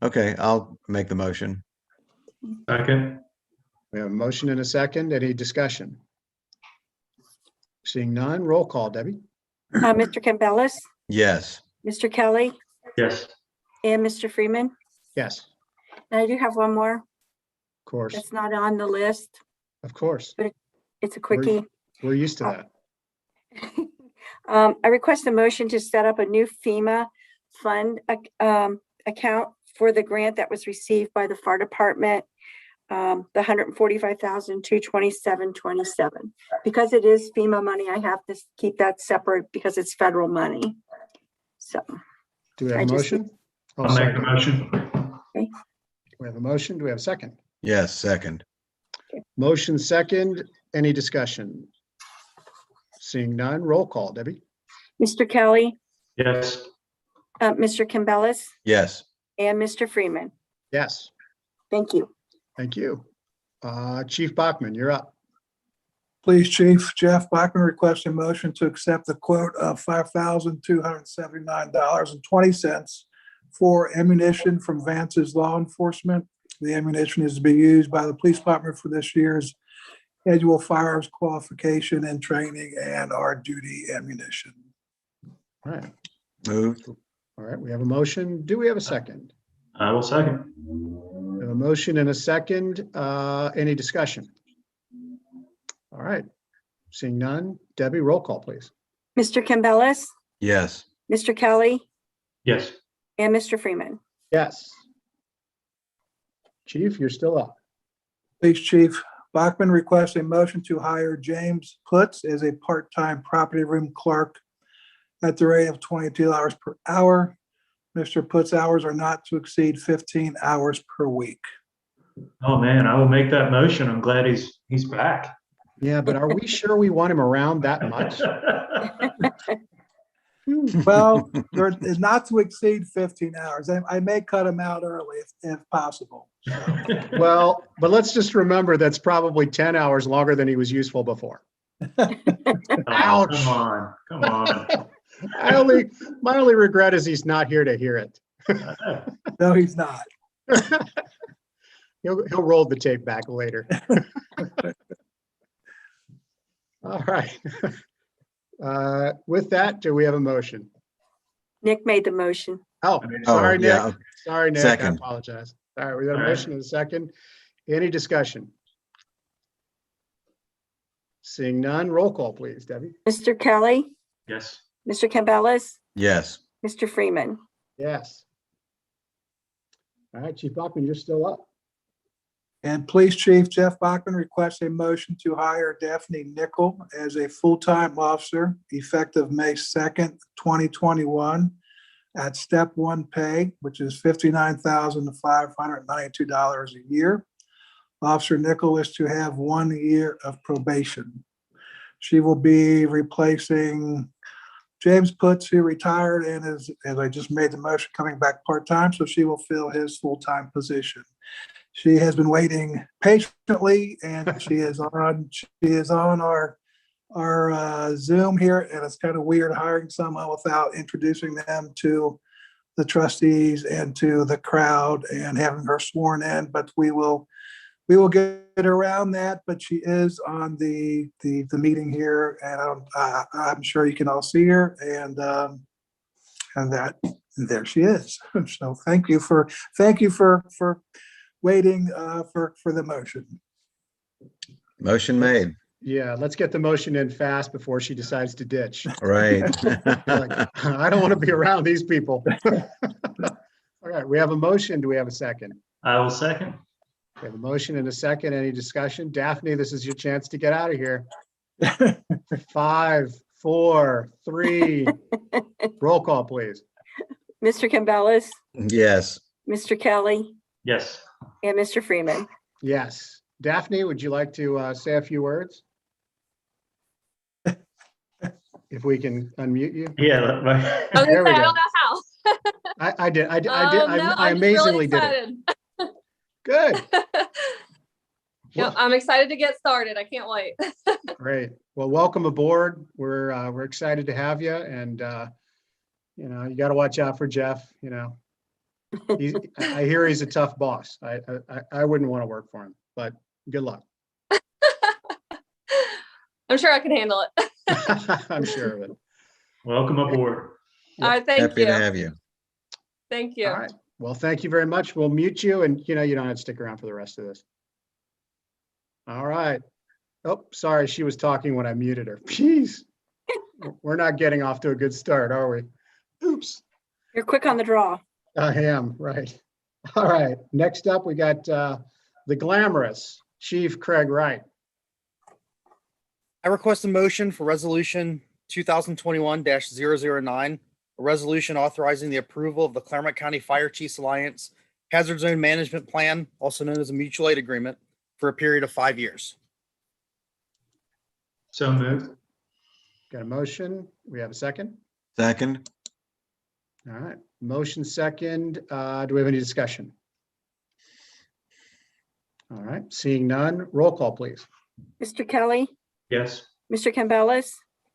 Okay, I'll make the motion. Second. We have a motion and a second. Any discussion? Seeing none. Roll call, Debbie. Mr. Campbell, Yes. Mr. Kelly, Yes. and Mr. Freeman. Yes, And I do have one more of course, that's not on the list. of course. It's a quickie. We're used to that. I request a motion to set up a new FEMA fund account for the grant that was received by the fire department, the $145,227.27. Because it is FEMA money, I have to keep that separate because it's federal money. So Do we have I a just- motion? Oh, I'll make sorry. the motion. We have a motion. Do we have a second? Yes, second. Motion second. Any discussion? Seeing none. Roll call, Debbie. Mr. Kelly, Yes. Mr. Campbell, Yes. and Mr. Freeman. Yes, Thank you. thank you. Chief Bachman, you're up. Please, Chief. Jeff Bachman requests a motion to accept the quote of $5,279.20 for ammunition from Vance's Law Enforcement. The ammunition is to be used by the police department for this year's annual firearms qualification and training and our duty ammunition. All right. Moved. All right, we have a motion. Do we have a second? I will second. We have a motion and a second. Any discussion? All right. Seeing none. Debbie, roll call, please. Mr. Campbell, Yes. Mr. Kelly, Yes. and Mr. Freeman. Yes. Chief, you're still up. Police Chief Bachman requests a motion to hire James Putz as a part-time property room clerk at the rate of $22 per hour. Mr. Putz' hours are not to exceed 15 hours per week. Oh, man, I will make that motion. I'm glad he's back. Yeah, but are we sure we want him around that much? Well, there is not to exceed 15 hours. I may cut him out early if possible. Well, but let's just remember that's probably 10 hours longer than he was useful before. Oh, Ouch. Come on, come on. My only regret is he's not here to hear it. No, he's not. He'll roll the tape back later. All right. With that, do we have a motion? Nick made the motion. Oh, Oh, sorry, Nick. yeah. Sorry, Nick. I Second. apologize. All right, we got a All right. motion and a second. Any discussion? Seeing none, roll call, please, Debbie. Mr. Kelly, Yes. Mr. Campbell, Yes. Mr. Freeman. Yes. All right, Chief Bachman, you're still up. And Police Chief Jeff Bachman requests a motion to hire Daphne Nickel as a full-time officer effective May 2nd, 2021 at step one pay, which is $59,592 a year. Officer Nickel is to have 1 year of probation. She will be replacing James Putz, who retired and is, as I just made the motion, coming back part-time, so she will fill his full-time position. She has been waiting patiently and she is on our Zoom here, and it's kind of weird hiring someone without introducing them to the trustees and to the crowd and having her sworn in, but we will get around that, but she is on the meeting here, and I'm sure you can all see her, and that And there she is. So thank you for waiting for the motion. Motion made, Yeah, let's get the motion in fast before she decides to ditch. right. Like, I don't want to be around these people. All right, we have a motion. Do we have a second? I will second. We have a motion and a second. Any discussion? Daphne, this is your chance to get out of here. 5, 4, 3. Roll call, please. Mr. Campbell, Yes, Mr. Kelly, Yes. and Mr. Freeman. Yes. Daphne, would you like to say a few words? If we can unmute you. Yeah. I was There gonna we say, I go. don't know how. I did. I No, I I'm just really amazingly did it. excited. Good. Yep, I'm excited to get started. I can't wait. Great. Well, welcome aboard. We're excited to have you, and you know, you got to watch out for Jeff. You know, I hear he's a tough boss. I wouldn't want to work for him, but good luck. I'm sure I can handle it. I'm sure of it. Welcome aboard. All right, thank happy to you. have you. Thank you. All right. Well, thank you very much. We'll mute you, and you know, you don't have to stick around for the rest of this. All right. Oh, sorry, she was talking when I muted her. Jeez. We're not getting off to a good start, are we? Oops. You're quick on the draw. I am, right. All right. Next up, we got the glamorous Chief Craig Wright. I request a motion for resolution 2021-009, a resolution authorizing the approval of the Claremont County Fire Chiefs Alliance Hazard Zone Management Plan, also known as a mutual aid agreement, for a period of 5 years. So moved. Got a motion? We have a second? Second, All right. Motion second. Do we have any discussion? All right. Seeing none, roll call, please. Mr. Kelly, Yes. Mr. Campbell,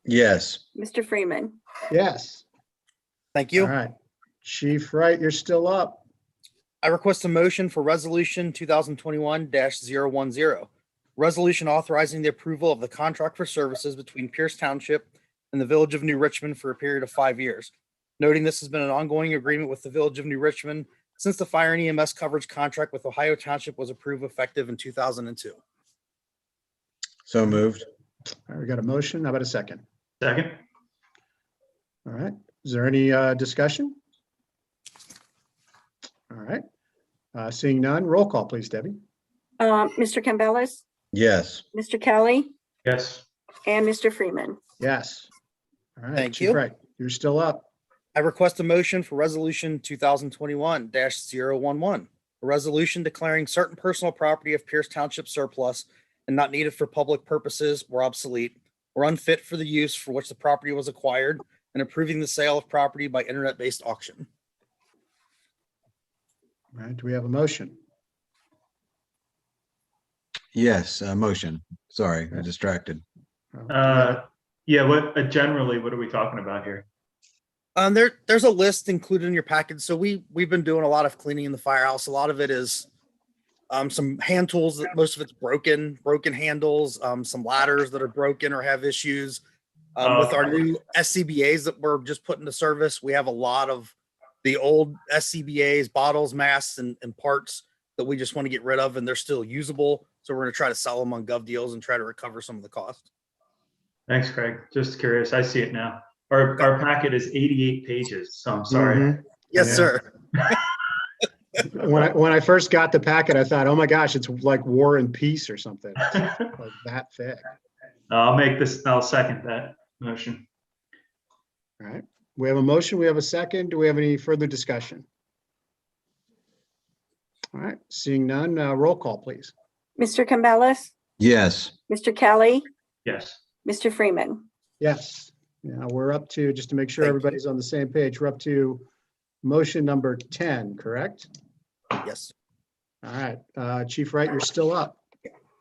yes, Mr. Freeman. Yes. Thank All you. right. Chief Wright, you're still up. I request a motion for resolution 2021-010, resolution authorizing the approval of the contract for services between Pierce Township and the Village of New Richmond for a period of 5 years. Noting this has been an ongoing agreement with the Village of New Richmond since the fire and EMS coverage contract with Ohio Township was approved effective in 2002. so moved. All right, we got a motion. How about a second? Second. All right. Is there any discussion? All right. Seeing none, roll call, please, Debbie. Mr. Campbell, Yes, Mr. Kelly, Yes. and Mr. Freeman. Yes. All right. Thank Chief you. Wright, you're still up. I request a motion for resolution 2021-011, a resolution declaring certain personal property of Pierce Township surplus and not needed for public purposes or obsolete or unfit for the use for which the property was acquired and approving the sale of property by internet-based auction. All right. Do we have a motion? yes, motion. Sorry, I distracted. Yeah. What generally, what are we talking about here? There's a list included in your package. So we've been doing a lot of cleaning in the firehouse. A lot of it is some hand tools that most of it's broken handles, some ladders that are broken or have issues. With our new SCBAs that we're just putting to service, we have a lot of the old SCBAs, bottles, masks, and parts that we just want to get rid of, and they're still usable. So we're going to try to sell them on Gov Deals and try to recover some of the cost. Thanks, Craig. Just curious. I see it now. Our packet is 88 pages, so I'm sorry. Mhm. Yes, Yeah. sir. When I first got the packet, I thought, oh my gosh, it's like War and Peace or something. Like that thick. I'll second that motion. All right. We have a motion. We have a second. Do we have any further discussion? All right. Seeing none, roll call, please. Mr. Campbell, Yes, Mr. Kelly, Yes. Mr. Freeman. Yes. Yeah, we're up to, just to make sure Thank you. everybody's on the same page, we're up to motion number 10, correct? Yes. All right. Chief Wright, you're still up.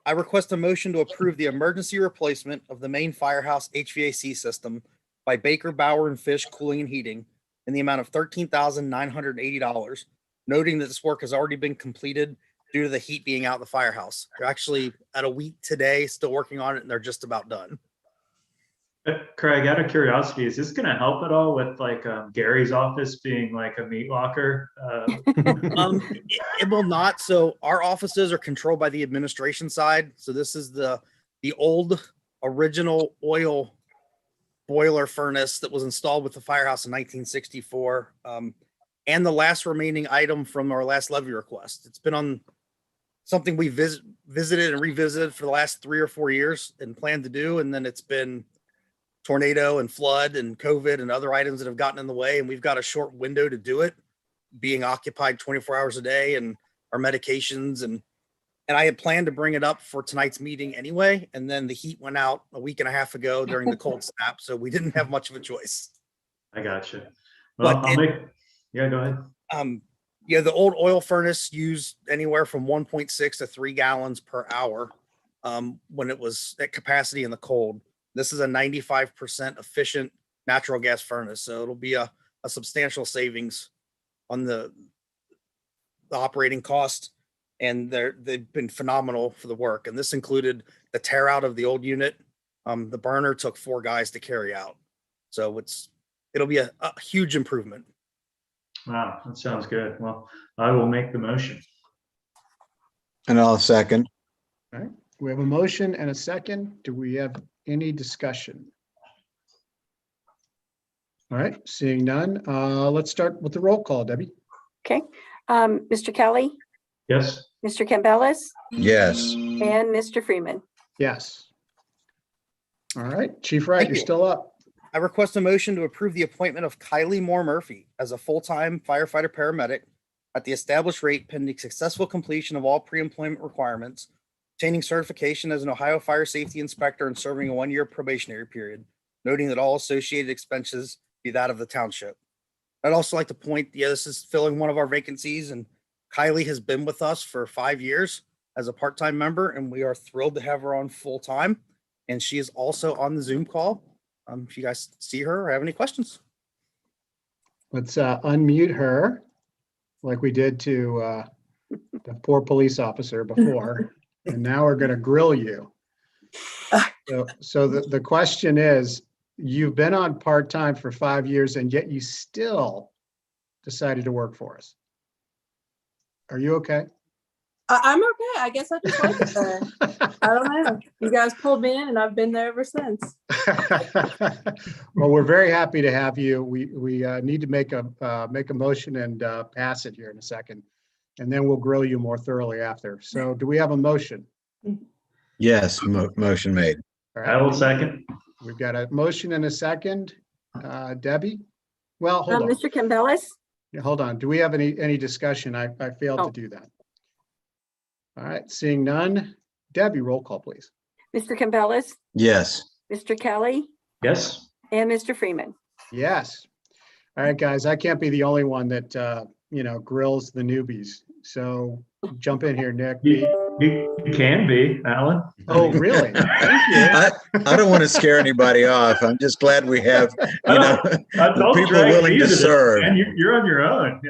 I request a motion to approve the emergency replacement of the main firehouse HVAC system by Baker Bauer and Fish Cooling and Heating in the amount of $13,980, noting that this work has already been completed due to the heat being out in the firehouse. They're actually at a week today, still working on it, and they're just about done. Craig, out of curiosity, is this gonna help at all with like Gary's office being like a meat locker? It will not. So our offices are controlled by the administration side. So this is the old original oil boiler furnace that was installed with the firehouse in 1964. And the last remaining item from our last levy request. It's been on something we visited and revisited for the last 3 or 4 years and plan to do. And then it's been tornado and flood and COVID and other items that have gotten in the way. And we've got a short window to do it, being occupied 24 hours a day and our medications. And I had planned to bring it up for tonight's meeting anyway. And then the heat went out a week and a half ago during the cold snap. So we didn't have much of a choice. I gotcha. Well, yeah, go ahead. Yeah, the old oil furnace used anywhere from 1.6 to 3 gallons per hour when it was at capacity in the cold. This is a 95% efficient natural gas furnace. So it'll be a substantial savings on the operating cost. And they've been phenomenal for the work. And this included the tear out of the old unit. The burner took 4 guys to carry out. So it'll be a huge improvement. Wow, that sounds good. Well, I will make the motion. And I'll second. All right, we have a motion and a second. Do we have any discussion? All right, seeing none, let's start with the roll call, Debbie. Okay, Mr. Kelly, Yes. Mr. Campbell, Yes. and Mr. Freeman. Yes. All right, Chief Wright, Thank you're you. still up. I request a motion to approve the appointment of Kylie Moore Murphy as a full-time firefighter paramedic at the established rate pending successful completion of all pre-employment requirements, obtaining certification as an Ohio Fire Safety Inspector and serving a 1-year probationary period, noting that all associated expenses be that of the township. I'd also like to point, this is filling one of our vacancies, and Kylie has been with us for 5 years as a part-time member, and we are thrilled to have her on full-time. And she is also on the Zoom call. If you guys see her or have any questions. Let's unmute her like we did to the poor police officer before. And now we're going to grill you. So the question is, you've been on part-time for 5 years and yet you still decided to work for us. Are you okay? I'm okay. I guess I just like it there. I don't know. You guys pulled me in and I've been there ever since. Well, we're very happy to have you. We need to make a motion and pass it here in a second, and then we'll grill you more thoroughly after. So do we have a motion? Yes, motion made. All I will second. We've got a motion and a second. Debbie? Well, hold on. Mr. Campbell, Yeah, hold on. Do we have any discussion? I failed to do that. All right, seeing none. Debbie, roll call, please. Mr. Campbell, Yes. Mr. Kelly, Yes. and Mr. Freeman. Yes. All right, guys, I can't be the only one that, grills the newbies. So jump in here, Nick. You can be, Alan. Oh, really? Thank you. I don't want to scare anybody off. I'm just glad we have, Don't people drag willing me to into this, serve. man. You're on your own,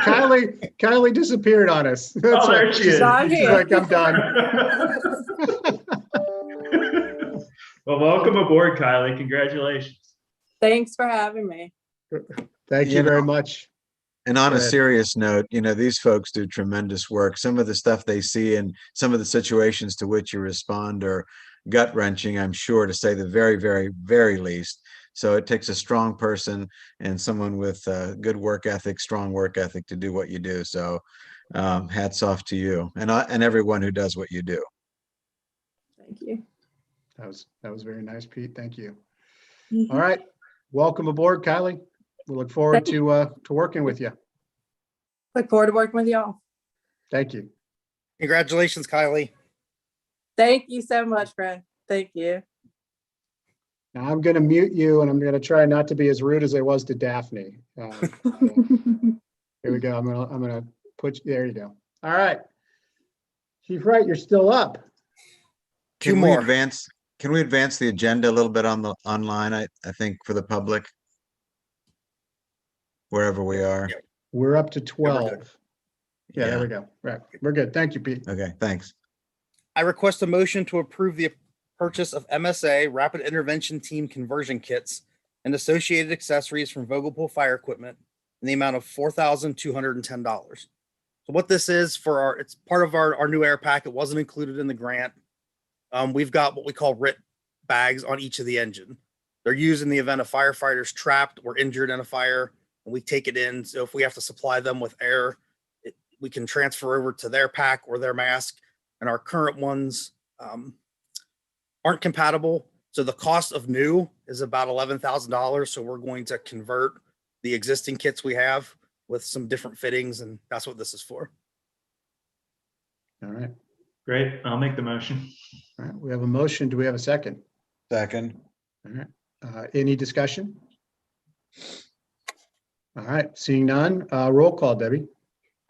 Kylie disappeared on us. That's there right. she is. I'm She's here. like, I'm done. Well, welcome aboard, Kylie. Congratulations. Thanks for having me. Thank you You very know, much. And on Go a ahead. serious note, these folks do tremendous work. Some of the stuff they see and some of the situations to which you respond are gut wrenching, I'm sure, to say the very, very, very least. So it takes a strong person and someone with good work ethic, strong work ethic to do what you do. So hats off to you and everyone who does what you do. Thank you. That was very nice, Pete. Thank you. Mhm. All right. Welcome aboard, Kylie. We look forward Thank to working with you. Look forward to working with y'all. Thank you. Congratulations, Kylie. Thank you so much, Fred. Thank you. Now I'm going to mute you and I'm going to try not to be as rude as I was to Daphne. Here we go. I'm going to put you, there you go. All right. Chief Wright, you're still up. Two Can more. we advance the agenda a little bit online, I think, for the public? Wherever we are. We're up to we're 12. good. Yeah, there we go. Right. We're good. Thank you, Pete. Okay, thanks. I request a motion to approve the purchase of MSA Rapid Intervention Team conversion kits and associated accessories from Vogelpool Fire Equipment in the amount of $4,210. So what this is for it's part of our new air pack. It wasn't included in the grant. We've got what we call RIT bags on each of the engine. They're used in the event of firefighters trapped or injured in a fire, and we take it in. So if we have to supply them with air, we can transfer over to their pack or their mask. And our current ones aren't compatible. So the cost of new is about $11,000. So we're going to convert the existing kits we have with some different fittings, and that's what this is for. All right. Great. I'll make the motion. All right. We have a motion. Do we have a second? Second. All right. Any discussion? All right. Seeing none, roll call, Debbie.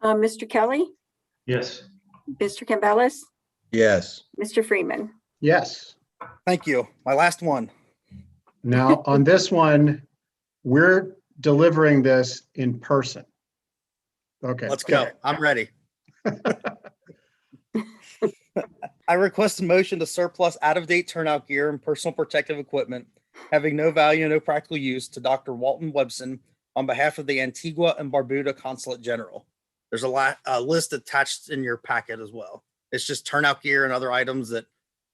Mr. Kelly, Yes. Mr. Campbell, Yes. Mr. Freeman. Yes. Thank you. My last one. Now, on this one, we're delivering this in person. Okay. Let's go. I'm ready. I request a motion to surplus out-of-date turnout gear and personal protective equipment having no value and no practical use to Dr. Walton Webson on behalf of the Antigua and Barbuda Consulate General. There's a list attached in your packet as well. It's just turnout gear and other items that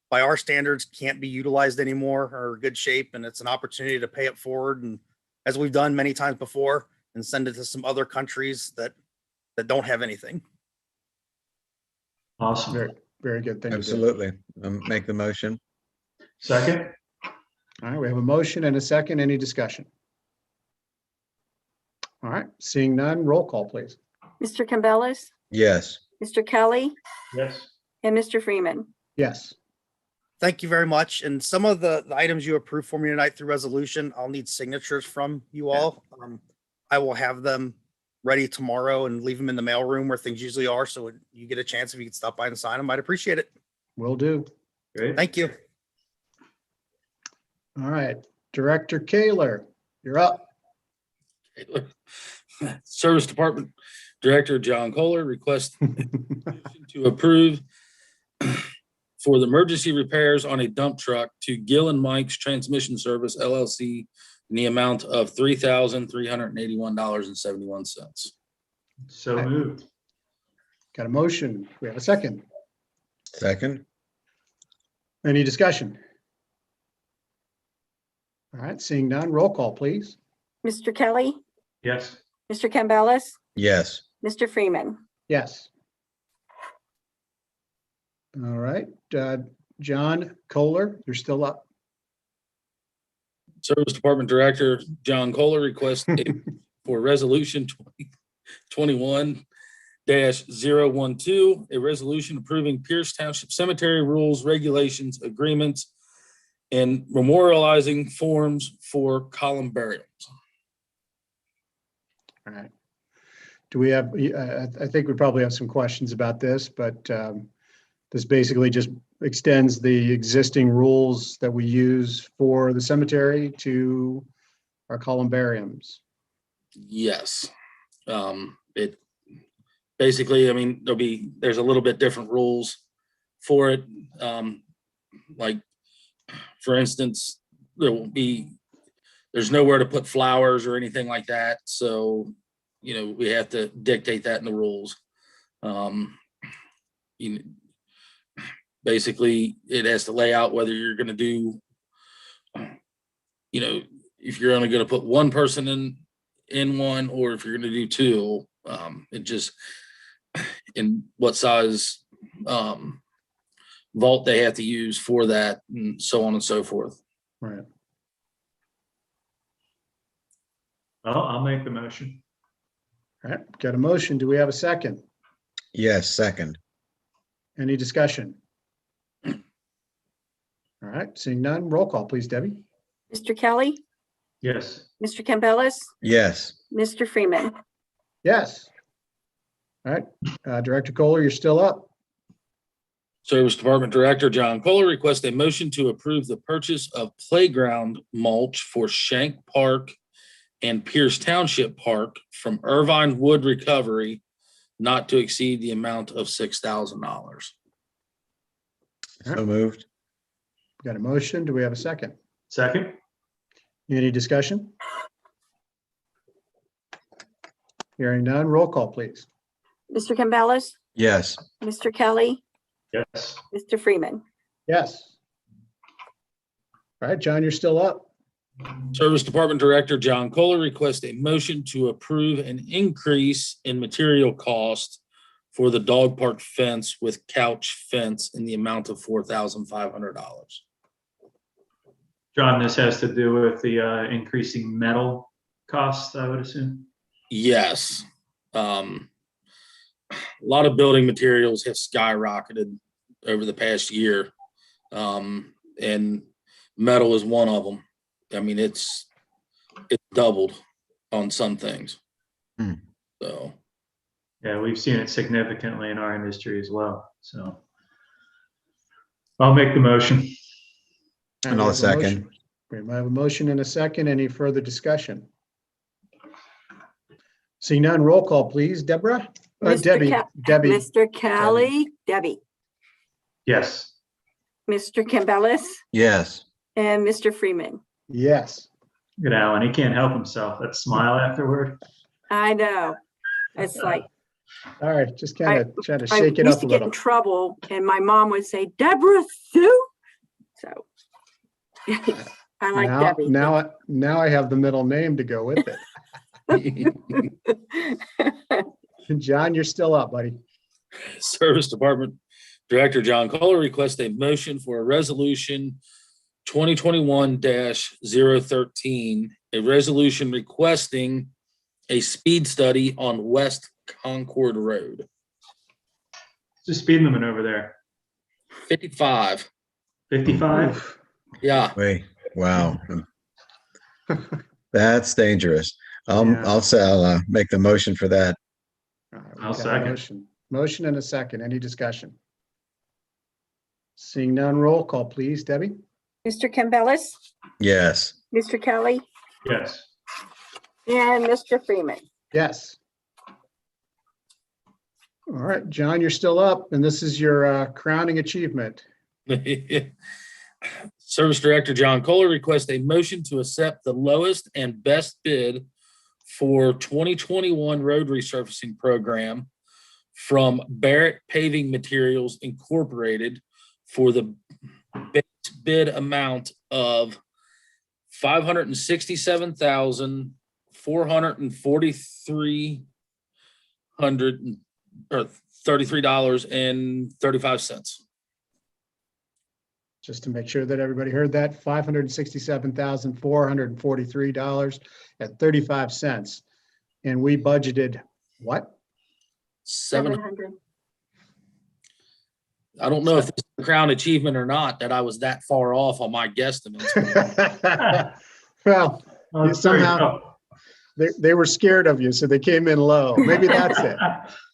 by our standards can't be utilized anymore or good shape. And it's an opportunity to pay it forward. And as we've done many times before, and send it to some other countries that don't have anything. Awesome. Very, very good. Thank you. Absolutely. Make the motion. Second? All right. We have a motion and a second. Any discussion? All right. Seeing none, roll call, please. Mr. Campbell, Yes. Mr. Kelly, Yes. and Mr. Freeman. Yes. Thank you very much. And some of the items you approved for me tonight through resolution, I'll need signatures from you all. I will have them ready tomorrow and leave them in the mailroom where things usually are. So when you get a chance, if you could stop by and sign them, I'd appreciate it. Will do. Great. Thank you. All right. Director Kaler, you're up. Service Department Director John Kohler requests to approve for the emergency repairs on a dump truck to Gill and Mike's Transmission Service LLC in the amount of $3,381.71. So moved. Got a motion. We have a second. Second. Any discussion? All right. Seeing none, roll call, please. Mr. Kelly, Yes. Mr. Campbell, Yes. Mr. Freeman. Yes. All right. John Kohler, you're still up. Service Department Director John Kohler requests for Resolution 2021-012, a resolution approving Pierce Township Cemetery rules, regulations, agreements, and memorializing forms for columbariums. All right. Do we have, I think we probably have some questions about this, but this basically just extends the existing rules that we use for the cemetery to our columbariums. Yes. It basically, I mean, there's a little bit different rules for it. Like, for instance, there's nowhere to put flowers or anything like that. So, we have to dictate that in the rules. Basically, it has to lay out whether you're going to do, if you're only going to put one person in one, or if you're going to do two. It just, in what size vault they have to use for that, and so on and so forth. Right. Well, I'll make the motion. All right. Got a motion. Do we have a second? Yes. Second. Any discussion? All right. Seeing none, roll call, please, Debbie. Mr. Kelly, Yes. Mr. Campbell, Yes. Mr. Freeman. Yes. All right. Director Kohler, you're still up. Service Department Director John Kohler requests a motion to approve the purchase of playground mulch for Shank Park and Pierce Township Park from Irvine Wood Recovery, not to exceed the amount of $6,000. So moved. Got a motion? Do we have a second? Second? Any discussion? Hearing none, roll call, please. Mr. Campbell, Yes. Mr. Kelly, Yes. Mr. Freeman. Yes. All right, John, you're still up. Service Department Director John Kohler requests a motion to approve an increase in material cost for the dog park fence with couch fence in the amount of $4,500. John, this has to do with the increasing metal costs, I would assume. Yes. A lot of building materials have skyrocketed over the past year. And metal is one of them. I mean, it's doubled on some things. Hmm. So, Yeah, we've seen it significantly in our industry as well. So I'll make the motion. And We I'll have a second. motion. We have a motion and a second. Any further discussion? Seeing none, roll call, please. Deborah? Mr. Debbie, Ke- Debbie. Mr. Kelly, Debbie, Yes. Mr. Campbell, Yes. and Mr. Freeman. Yes. Good Alan. He can't help himself. That smile afterward. I know. It's like, All right, just kind of trying to I shake it used up to a get in little. trouble and my mom would say, Deborah Sue. So I like Now, Debbie. now I have the middle name to go with it. John, you're still up, buddy. Service Department Director John Kohler requests a motion for a resolution 2021-013, a resolution requesting a speed study on West Concord Road. It's a speed limit over there. 55. 55? Yeah. Wait, wow. That's dangerous. Yeah. I'll make the motion for that. All right, we've I'll got a second. Motion and a second. Any discussion? Seeing none, roll call, please. Debbie? Mr. Campbell, Yes. Mr. Kelly, Yes. and Mr. Freeman. Yes. All right, John, you're still up, and this is your crowning achievement. Service Director John Kohler requests a motion to accept the lowest and best bid for 2021 road resurfacing program from Barrett Paving Materials Incorporated for the base bid amount of $567,433.35. Just to make sure that everybody heard that, $567,443.35. And we budgeted what? 700. I don't know if this is a crown achievement or not, that I was that far off on my guesstimates. Well, Oh, it's somehow- very tough. they were scared of you, so they came in low. Maybe that's it.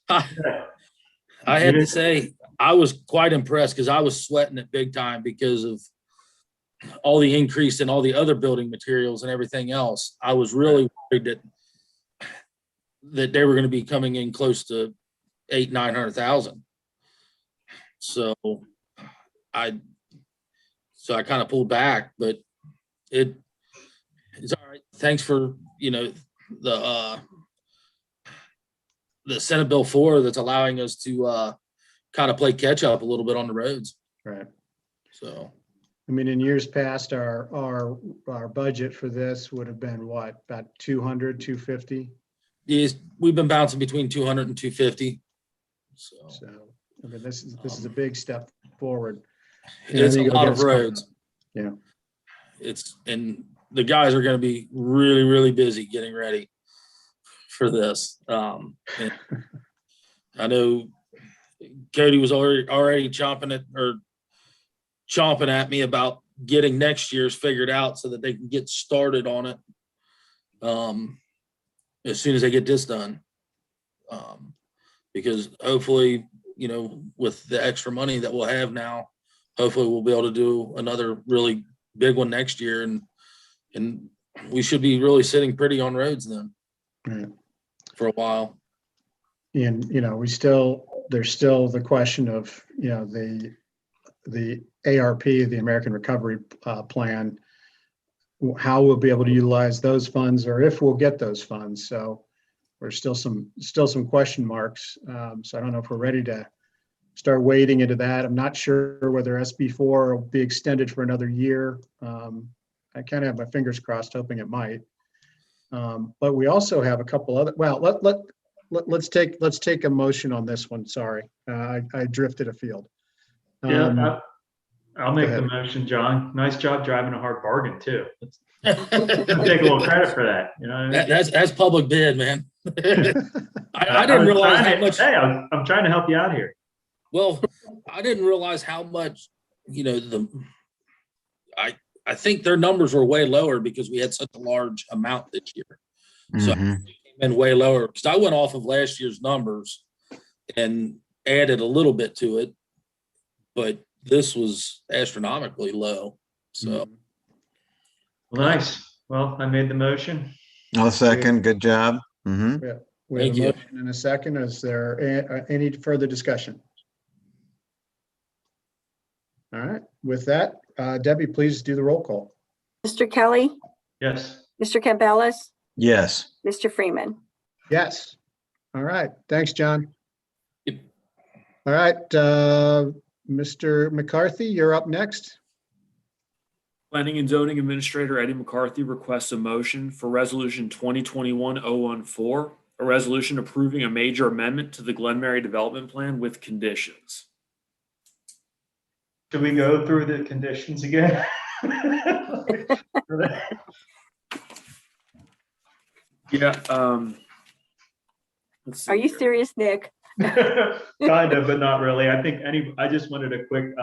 I had to say, I was quite impressed because I was sweating it big time because of all the increase in all the other building materials and everything else. I was really worried that they were going to be coming in close to 800,000-900,000. So I kind of pulled back, but it's all right. Thanks for, the Senate Bill 4 that's allowing us to kind of play catch up a little bit on the roads. Right. So I mean, in years past, our budget for this would have been what, about 200, 250? we've been bouncing between 200 and 250. So So, I mean, this is a big step forward. it's a You go lot get of us coming roads. up. Yeah. And the guys are going to be really, really busy getting ready for this. And I know Cody was already chomping at me about getting next year's figured out so that they can get started on it as soon as they get this done. Because hopefully, with the extra money that we'll have now, hopefully we'll be able to do another really big one next year, and we should be really sitting pretty on roads then Right. for a while. And, there's still the question of, the ARP, the American Recovery Plan, how we'll be able to utilize those funds or if we'll get those funds. So there's still some question marks. So I don't know if we're ready to start wading into that. I'm not sure whether SB4 will be extended for another year. I kind of have my fingers crossed, hoping it might. But we also have a couple other, well, let's take a motion on this one. Sorry, I drifted afield. Yeah, I'll make ahead. the motion, John. Nice job driving a hard bargain too. Take a little credit for that. You know, what I mean? That's public bid, man. I I didn't was realize trying how to- much. Hey, I'm trying to help you out here. Well, I didn't realize how much, I think their numbers were way lower because we had such a large amount this year. So it came in way lower because I went off of last year's numbers and added a little bit to it, but this was astronomically low. So Well, nice. Well, I made the motion. I'll second. Good job. Mhm. We have Thank a you. motion and a second. Is there any further discussion? All right, with that, Debbie, please do the roll call. Mr. Kelly, Yes. Mr. Campbell, Yes. Mr. Freeman. Yes. All right, thanks, John. Yep. All right, Mr. McCarthy, you're up next. Planning and Zoning Administrator Eddie McCarthy requests a motion for Resolution 2021-014, a resolution approving a major amendment to the Glen Mary Development Plan with conditions. Should we go through the conditions again? Yeah. Let's see Are you here. serious, Nick? Kind of, but not really. I just wanted a quick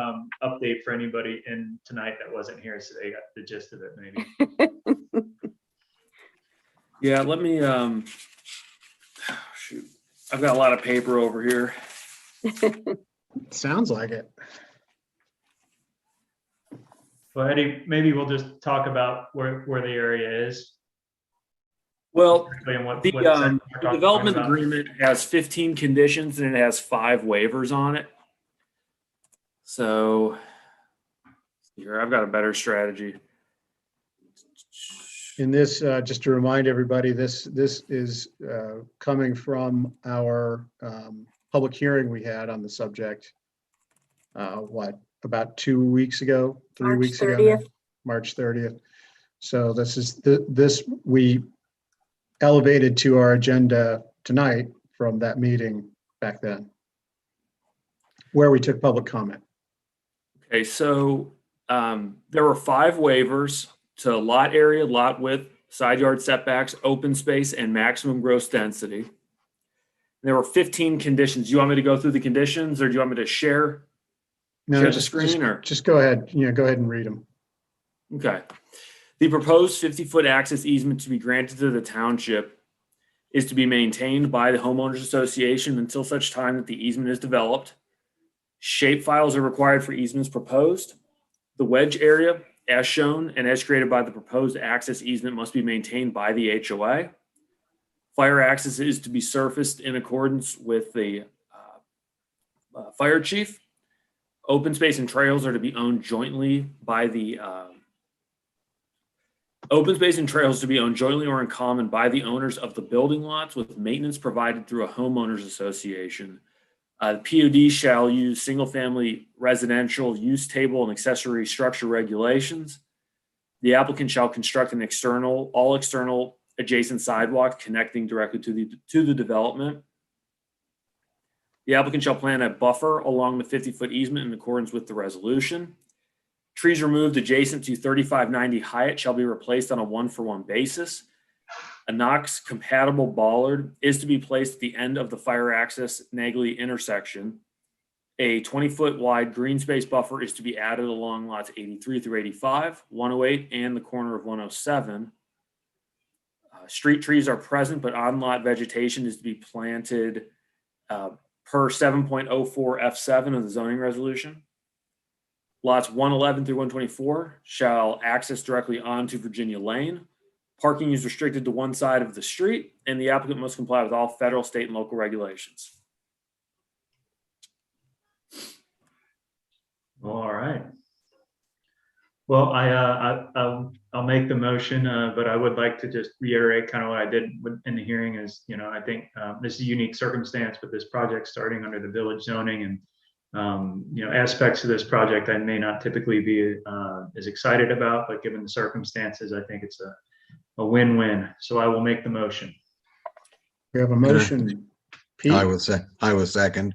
update for anybody in tonight that wasn't here, so they got the gist of it maybe. Yeah, let me, shoot. I've got a lot of paper over here. Sounds like it. Well, Eddie, maybe we'll just talk about where the area is. Well, And what the section we're talking development about. agreement has 15 conditions and it has 5 waivers on it. So here, I've got a better strategy. In this, just to remind everybody, this is coming from our public hearing we had on the subject. About 2 weeks ago, 3 March weeks ago, 30th. March 30th. So this is this we elevated to our agenda tonight from that meeting back then, where we took public comment. Okay, so there were 5 waivers to lot area, lot width, side yard setbacks, open space, and maximum gross density. There were 15 conditions. Do you want me to go through the conditions or do you want me to share the screen or? Just go ahead. Go ahead and read them. Okay. The proposed 50-foot access easement to be granted to the township is to be maintained by the homeowners association until such time that the easement is developed. Shape files are required for easements proposed. The wedge area, as shown and as created by the proposed access easement, must be maintained by the HOA. Fire access is to be surfaced in accordance with the fire chief. Open space and trails are to be owned jointly by the open space and trails to be owned jointly or in common by the owners of the building lots with maintenance provided through a homeowners association. The POD shall use single-family residential use table and accessory structure regulations. The applicant shall construct an all external adjacent sidewalk connecting directly to the development. The applicant shall plant a buffer along the 50-foot easement in accordance with the resolution. Trees removed adjacent to 3590 Hyatt shall be replaced on a 1-for-1 basis. A Knox compatible bollard is to be placed at the end of the fire access Nagley intersection. A 20-foot wide green space buffer is to be added along lots 83 through 85, 108, and the corner of 107. Street trees are present, but on-lot vegetation is to be planted per 7.04 F7 of the zoning resolution. Lots 111 through 124 shall access directly onto Virginia Lane. Parking is restricted to one side of the street, and the applicant must comply with all federal, state, and local regulations. All right. Well, I'll make the motion, but I would like to just reiterate kind of what I did in the hearing is, I think this is a unique circumstance with this project starting under the village zoning and, aspects of this project I may not typically be as excited about, but given the circumstances, I think it's a win-win. So I will make the motion. We have a motion. Pete? I will second.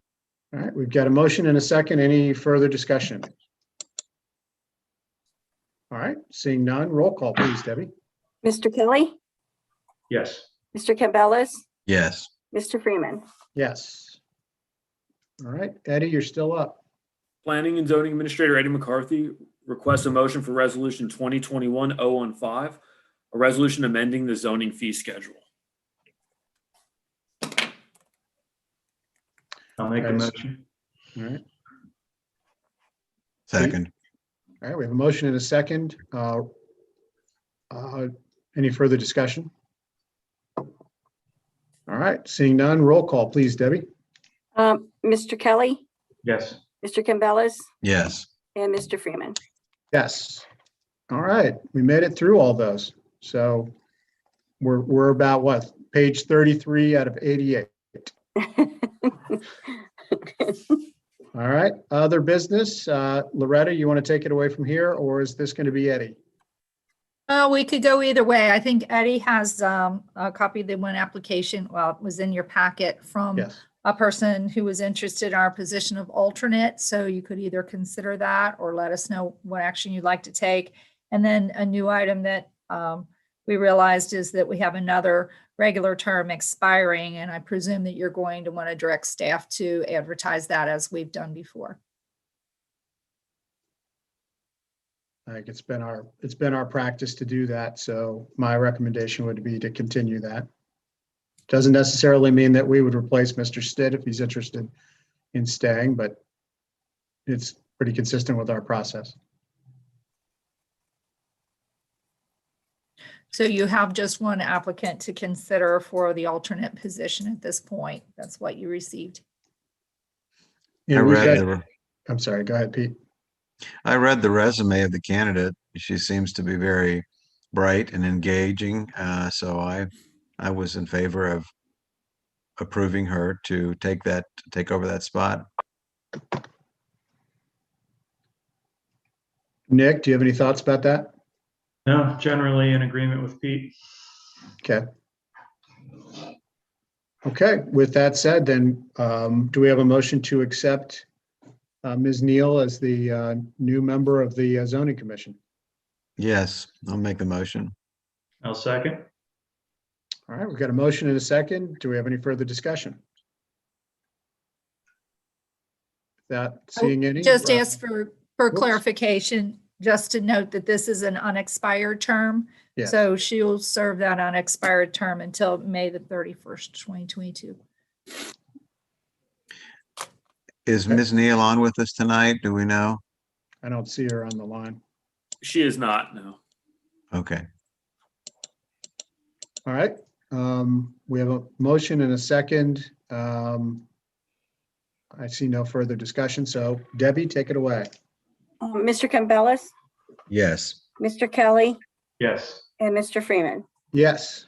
All right, we've got a motion and a second. Any further discussion? All right, seeing none, roll call, please, Debbie. Mr. Kelly, Yes. Mr. Campbell, Yes. Mr. Freeman. Yes. All right, Eddie, you're still up. Planning and Zoning Administrator Eddie McCarthy requests a motion for Resolution 2021-015, a resolution amending the zoning fee schedule. I'll make the Nice. motion. All right. Second. All right, we have a motion and a second. Any further discussion? All right, seeing none, roll call, please, Debbie. Mr. Kelly, Yes. Mr. Campbell, Yes. and Mr. Freeman. Yes. All right, we made it through all those. So we're about what, page 33 out of 88. All right, other business. Loretta, you want to take it away from here, or is this going to be Eddie? We could go either way. I think Eddie has a copy of the one application, well, it was in your packet from Yes. a person who was interested in our position of alternate. So you could either consider that or let us know what action you'd like to take. And then a new item that we realized is that we have another regular term expiring, and I presume that you're going to want to direct staff to advertise that as we've done before. I think it's been our practice to do that. So my recommendation would be to continue that. Doesn't necessarily mean that we would replace Mr. Stitt if he's interested in staying, but it's pretty consistent with our process. So you have just one applicant to consider for the alternate position at this point. That's what you received. Yeah, I we've read got- the, I'm sorry, go ahead, Pete. I read the resume of the candidate. She seems to be very bright and engaging. So I was in favor of approving her to take over that spot. Nick, do you have any thoughts about that? No, generally in agreement with Pete. Okay. Okay, with that said, then, do we have a motion to accept Ms. Neal as the new member of the zoning commission? Yes, I'll make the motion. I'll second. All right, we've got a motion and a second. Do we have any further discussion? Without seeing any. Just ask for whoops. clarification, just to note that this is an unexpired term. Yes. So she'll serve that unexpired term until May the 31st, 2022. Is Ms. Neal on with us tonight? Do we know? I don't see her on the line. She is not, no. Okay. All right, we have a motion and a second. I see no further discussion, so Debbie, take it away. Mr. Campbell, Yes. Mr. Kelly, Yes. and Mr. Freeman. Yes.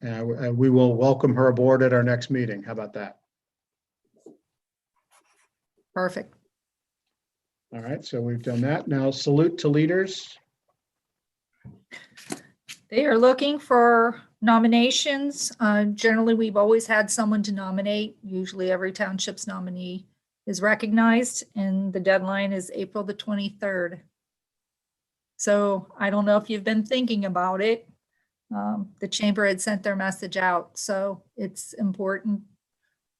And we will welcome her aboard at our next meeting. How about that? Perfect. All right, so we've done that. Now salute to leaders. They are looking for nominations. Generally, we've always had someone to nominate. Usually every township's nominee is recognized, and the deadline is April the 23rd. So I don't know if you've been thinking about it. The chamber had sent their message out, so it's important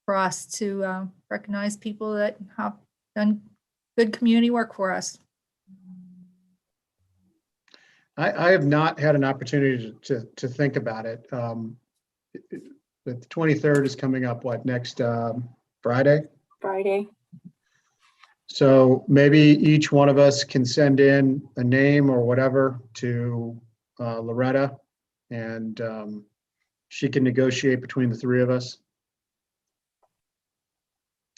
for us to recognize people that have done good community work for us. I have not had an opportunity to think about it. The 23rd is coming up, what, next Friday? Friday. So maybe each one of us can send in a name or whatever to Loretta, and she can negotiate between the three of us.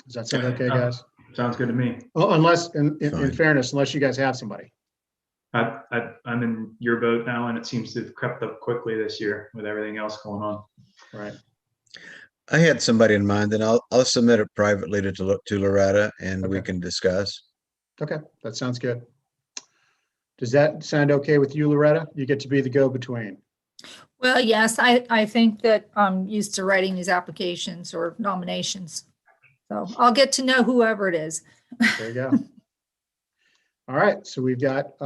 Does that sound okay, guys? Sounds good to me. Oh, unless, in Fine. fairness, unless you guys have somebody. I'm in your boat now, and it seems to have crept up quickly this year with everything else going on. Right. I had somebody in mind, and I'll submit it privately to Loretta, and we Okay. can discuss. Okay, that sounds good. Does that sound okay with you, Loretta? You get to be the go-between. Well, yes, I think that I'm used to writing these applications or nominations. So I'll get to know whoever it is. There you go. All right, so we've got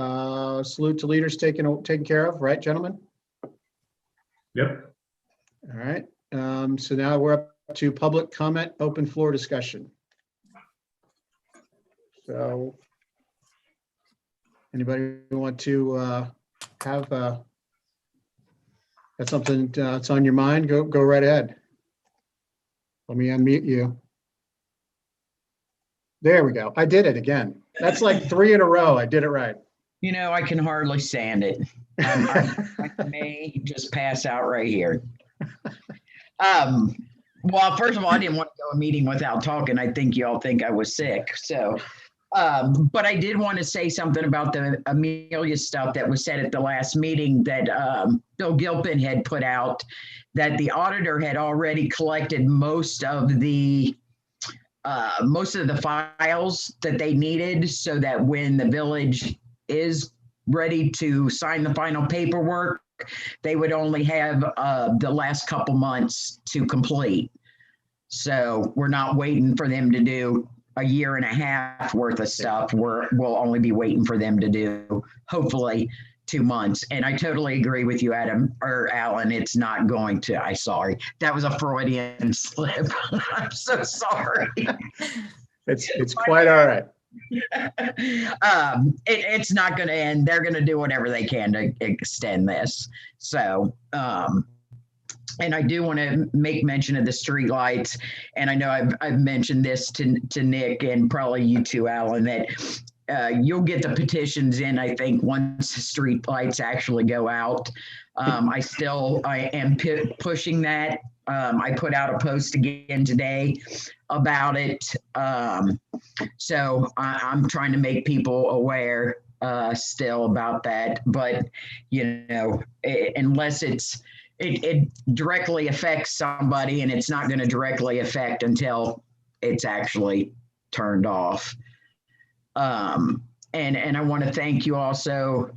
salute to leaders taken care of, right, gentlemen? Yep. All right, so now we're up to public comment, open floor discussion. So anybody want to have something that's on your mind, go right ahead. Let me unmute you. There we go. I did it again. That's like 3 in a row. I did it right. You know, I can hardly stand it. I may just pass out right here. Well, first of all, I didn't want to go a meeting without talking. I think you all think I was sick. So, but I did want to say something about the Amelia stuff that was said at the last meeting that Bill Gilpin had put out, that the auditor had already collected most of the files that they needed, so that when the village is ready to sign the final paperwork, they would only have the last couple months to complete. So we're not waiting for them to do a year and a half worth of stuff. We'll only be waiting for them to do, hopefully, 2 months. And I totally agree with you, Alan. It's not going to, sorry, that was a Freudian slip. I'm so sorry. It's quite all right. It's not going to end. They're going to do whatever they can to extend this. So, and I do want to make mention of the street lights. And I know I've mentioned this to Nick and probably you too, Alan, that you'll get the petitions in, I think, once the street lights actually go out. I am pushing that. I put out a post again today about it. So I'm trying to make people aware still about that. But, you know, unless it directly affects somebody, and it's not going to directly affect until it's actually turned off. And I want to thank you also,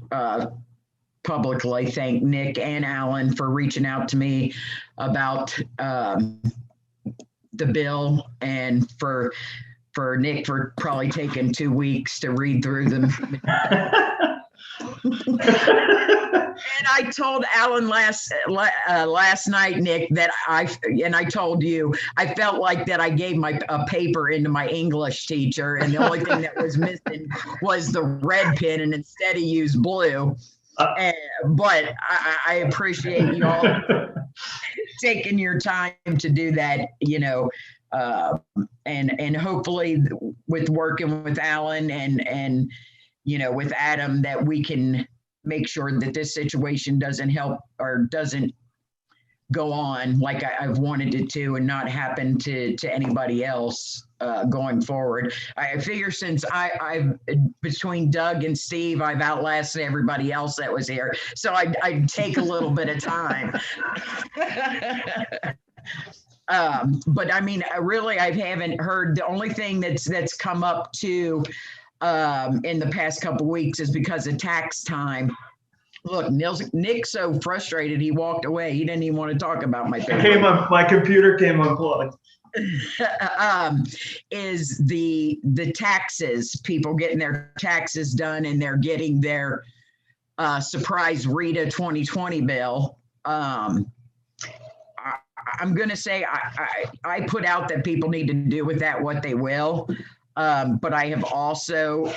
publicly thank Nick and Alan for reaching out to me about the bill, and for Nick for probably taking 2 weeks to read through them. And I told Alan last night, Nick, that I told you, I felt like that I gave a paper into my English teacher, and the only thing that was missing was the red pen, and instead he used blue. But I appreciate you all taking your time to do that, you know, and hopefully with working with Alan and you know, with Adam, that we can make sure that this situation doesn't go on like I've wanted it to, and not happen to anybody else going forward. I figure since I've between Doug and Steve, I've outlasted everybody else that was here, so I'd take a little bit of time. But I mean, really, I haven't heard. The only thing that's come up to in the past couple of weeks is because of tax time. Look, Nick's so frustrated he walked away. He didn't even want to talk about my paper. My computer came unplugged. Is the taxes, people getting their taxes done, and they're getting their surprise Rita 2020 bill. I'm going to say I put out that people need to do with that what they will. But I have also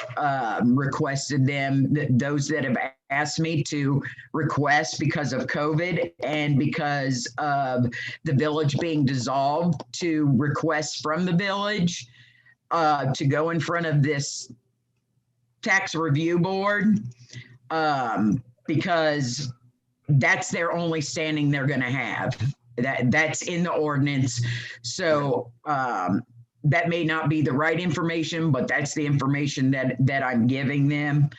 requested them, those that have asked me to request because of COVID and because of the village being dissolved, to request from the village to go in front of this tax review board, because that's their only standing they're going to have. That's in the ordinance. So that may not be the right information, but that's the information that I'm giving them.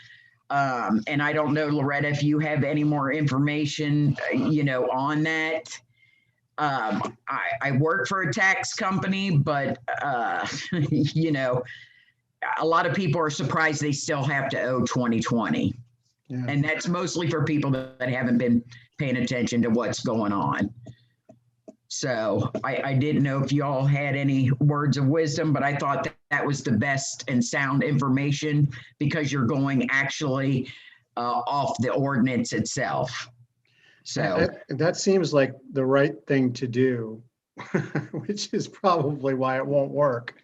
And I don't know, Loretta, if you have any more information, on that. I work for a tax company, but, a lot of people are surprised they still have to owe 2020. Yeah. And that's mostly for people that haven't been paying attention to what's going on. So I didn't know if y'all had any words of wisdom, but I thought that was the best and sound information because you're going actually off the ordinance itself. So That seems like the right thing to do, which is probably why it won't work.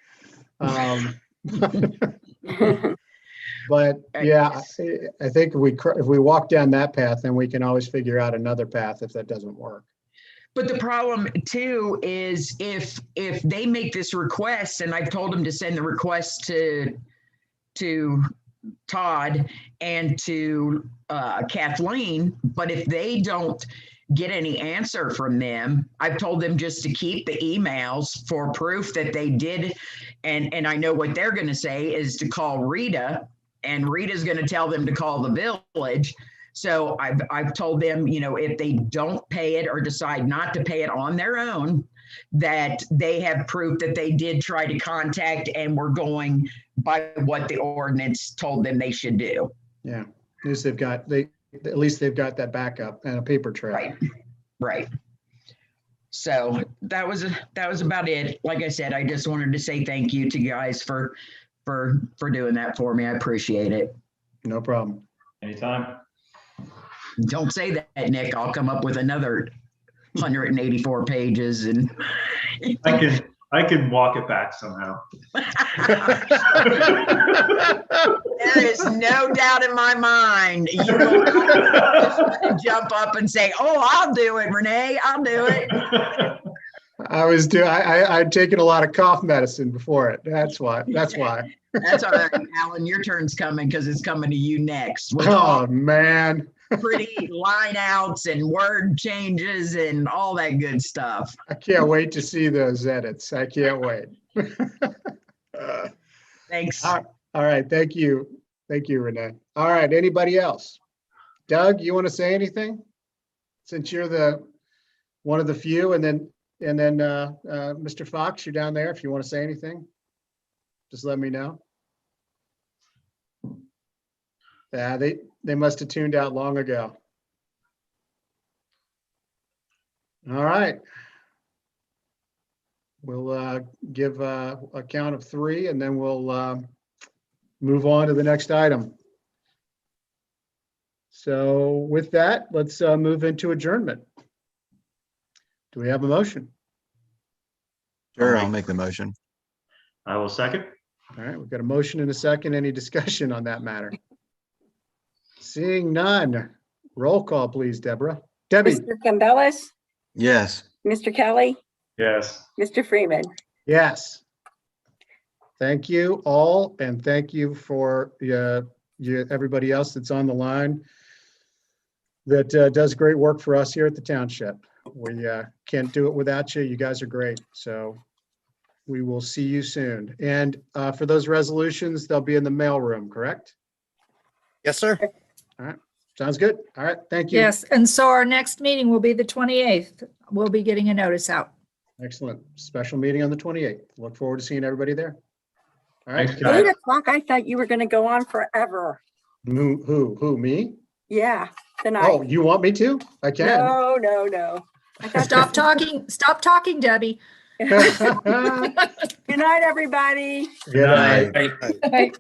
But yeah, I think if we walk down that path, then we can always figure out another path if that doesn't work. but the problem too is if they make this request, and I've told them to send the request to Todd and to Kathleen, but if they don't get any answer from them, I've told them just to keep the emails for proof that they did. And I know what they're going to say is to call Rita, and Rita's going to tell them to call the village. So I've told them, if they don't pay it or decide not to pay it on their own, that they have proof that they did try to contact and were going by what the ordinance told them they should do. Yeah, at least they've got that backup and a paper trail. Right. So that was about it. Like I said, I just wanted to say thank you to you guys for doing that for me. I appreciate it. No problem. Anytime. Don't say that, Nick. I'll come up with another 184 pages and I can walk it back somehow. there is no doubt in my mind. You will not jump up and say, "Oh, I'll do it, Renee. I'll do it." I'd taken a lot of cough medicine before it. That's why. That's all right, Alan. Your turn's coming because it's coming to you next. With Oh all man. pretty line outs and word changes and all that good stuff. I can't wait to see those edits. I can't wait. Thanks. All right. Thank you. Thank you, Renee. All right. Anybody else? Doug, you want to say anything? Since you're one of the few, and then Mr. Fox, you're down there. If you want to say anything, just let me know. Yeah, they must have tuned out long ago. All right. We'll give a count of 3, and then we'll move on to the next item. So with that, let's move into adjournment. Do we have a motion? Sure, I'll make the motion. I will second. All right, we've got a motion and a second. Any discussion on that matter? Seeing none. Roll call, please, Debbie. Mr. Campbell, Yes. Mr. Kelly, Yes. Mr. Freeman. Yes. Thank you all, and thank you for everybody else that's on the line that does great work for us here at the township. We can't do it without you. You guys are great. So we will see you soon. And for those resolutions, they'll be in the mailroom, correct? Yes, sir. All right. Sounds good. All right. Thank you. Yes, and so our next meeting will be the 28th. We'll be getting a notice out. Excellent. Special meeting on the 28th. Look forward to seeing everybody there. All right. Thanks, guys. 8 o'clock, I thought you were going to go on forever. Who, me? Yeah, the night. Oh, you want me to? I can. No. I thought Stop talking, Debbie. Good Good night, everybody. night. Right. Right.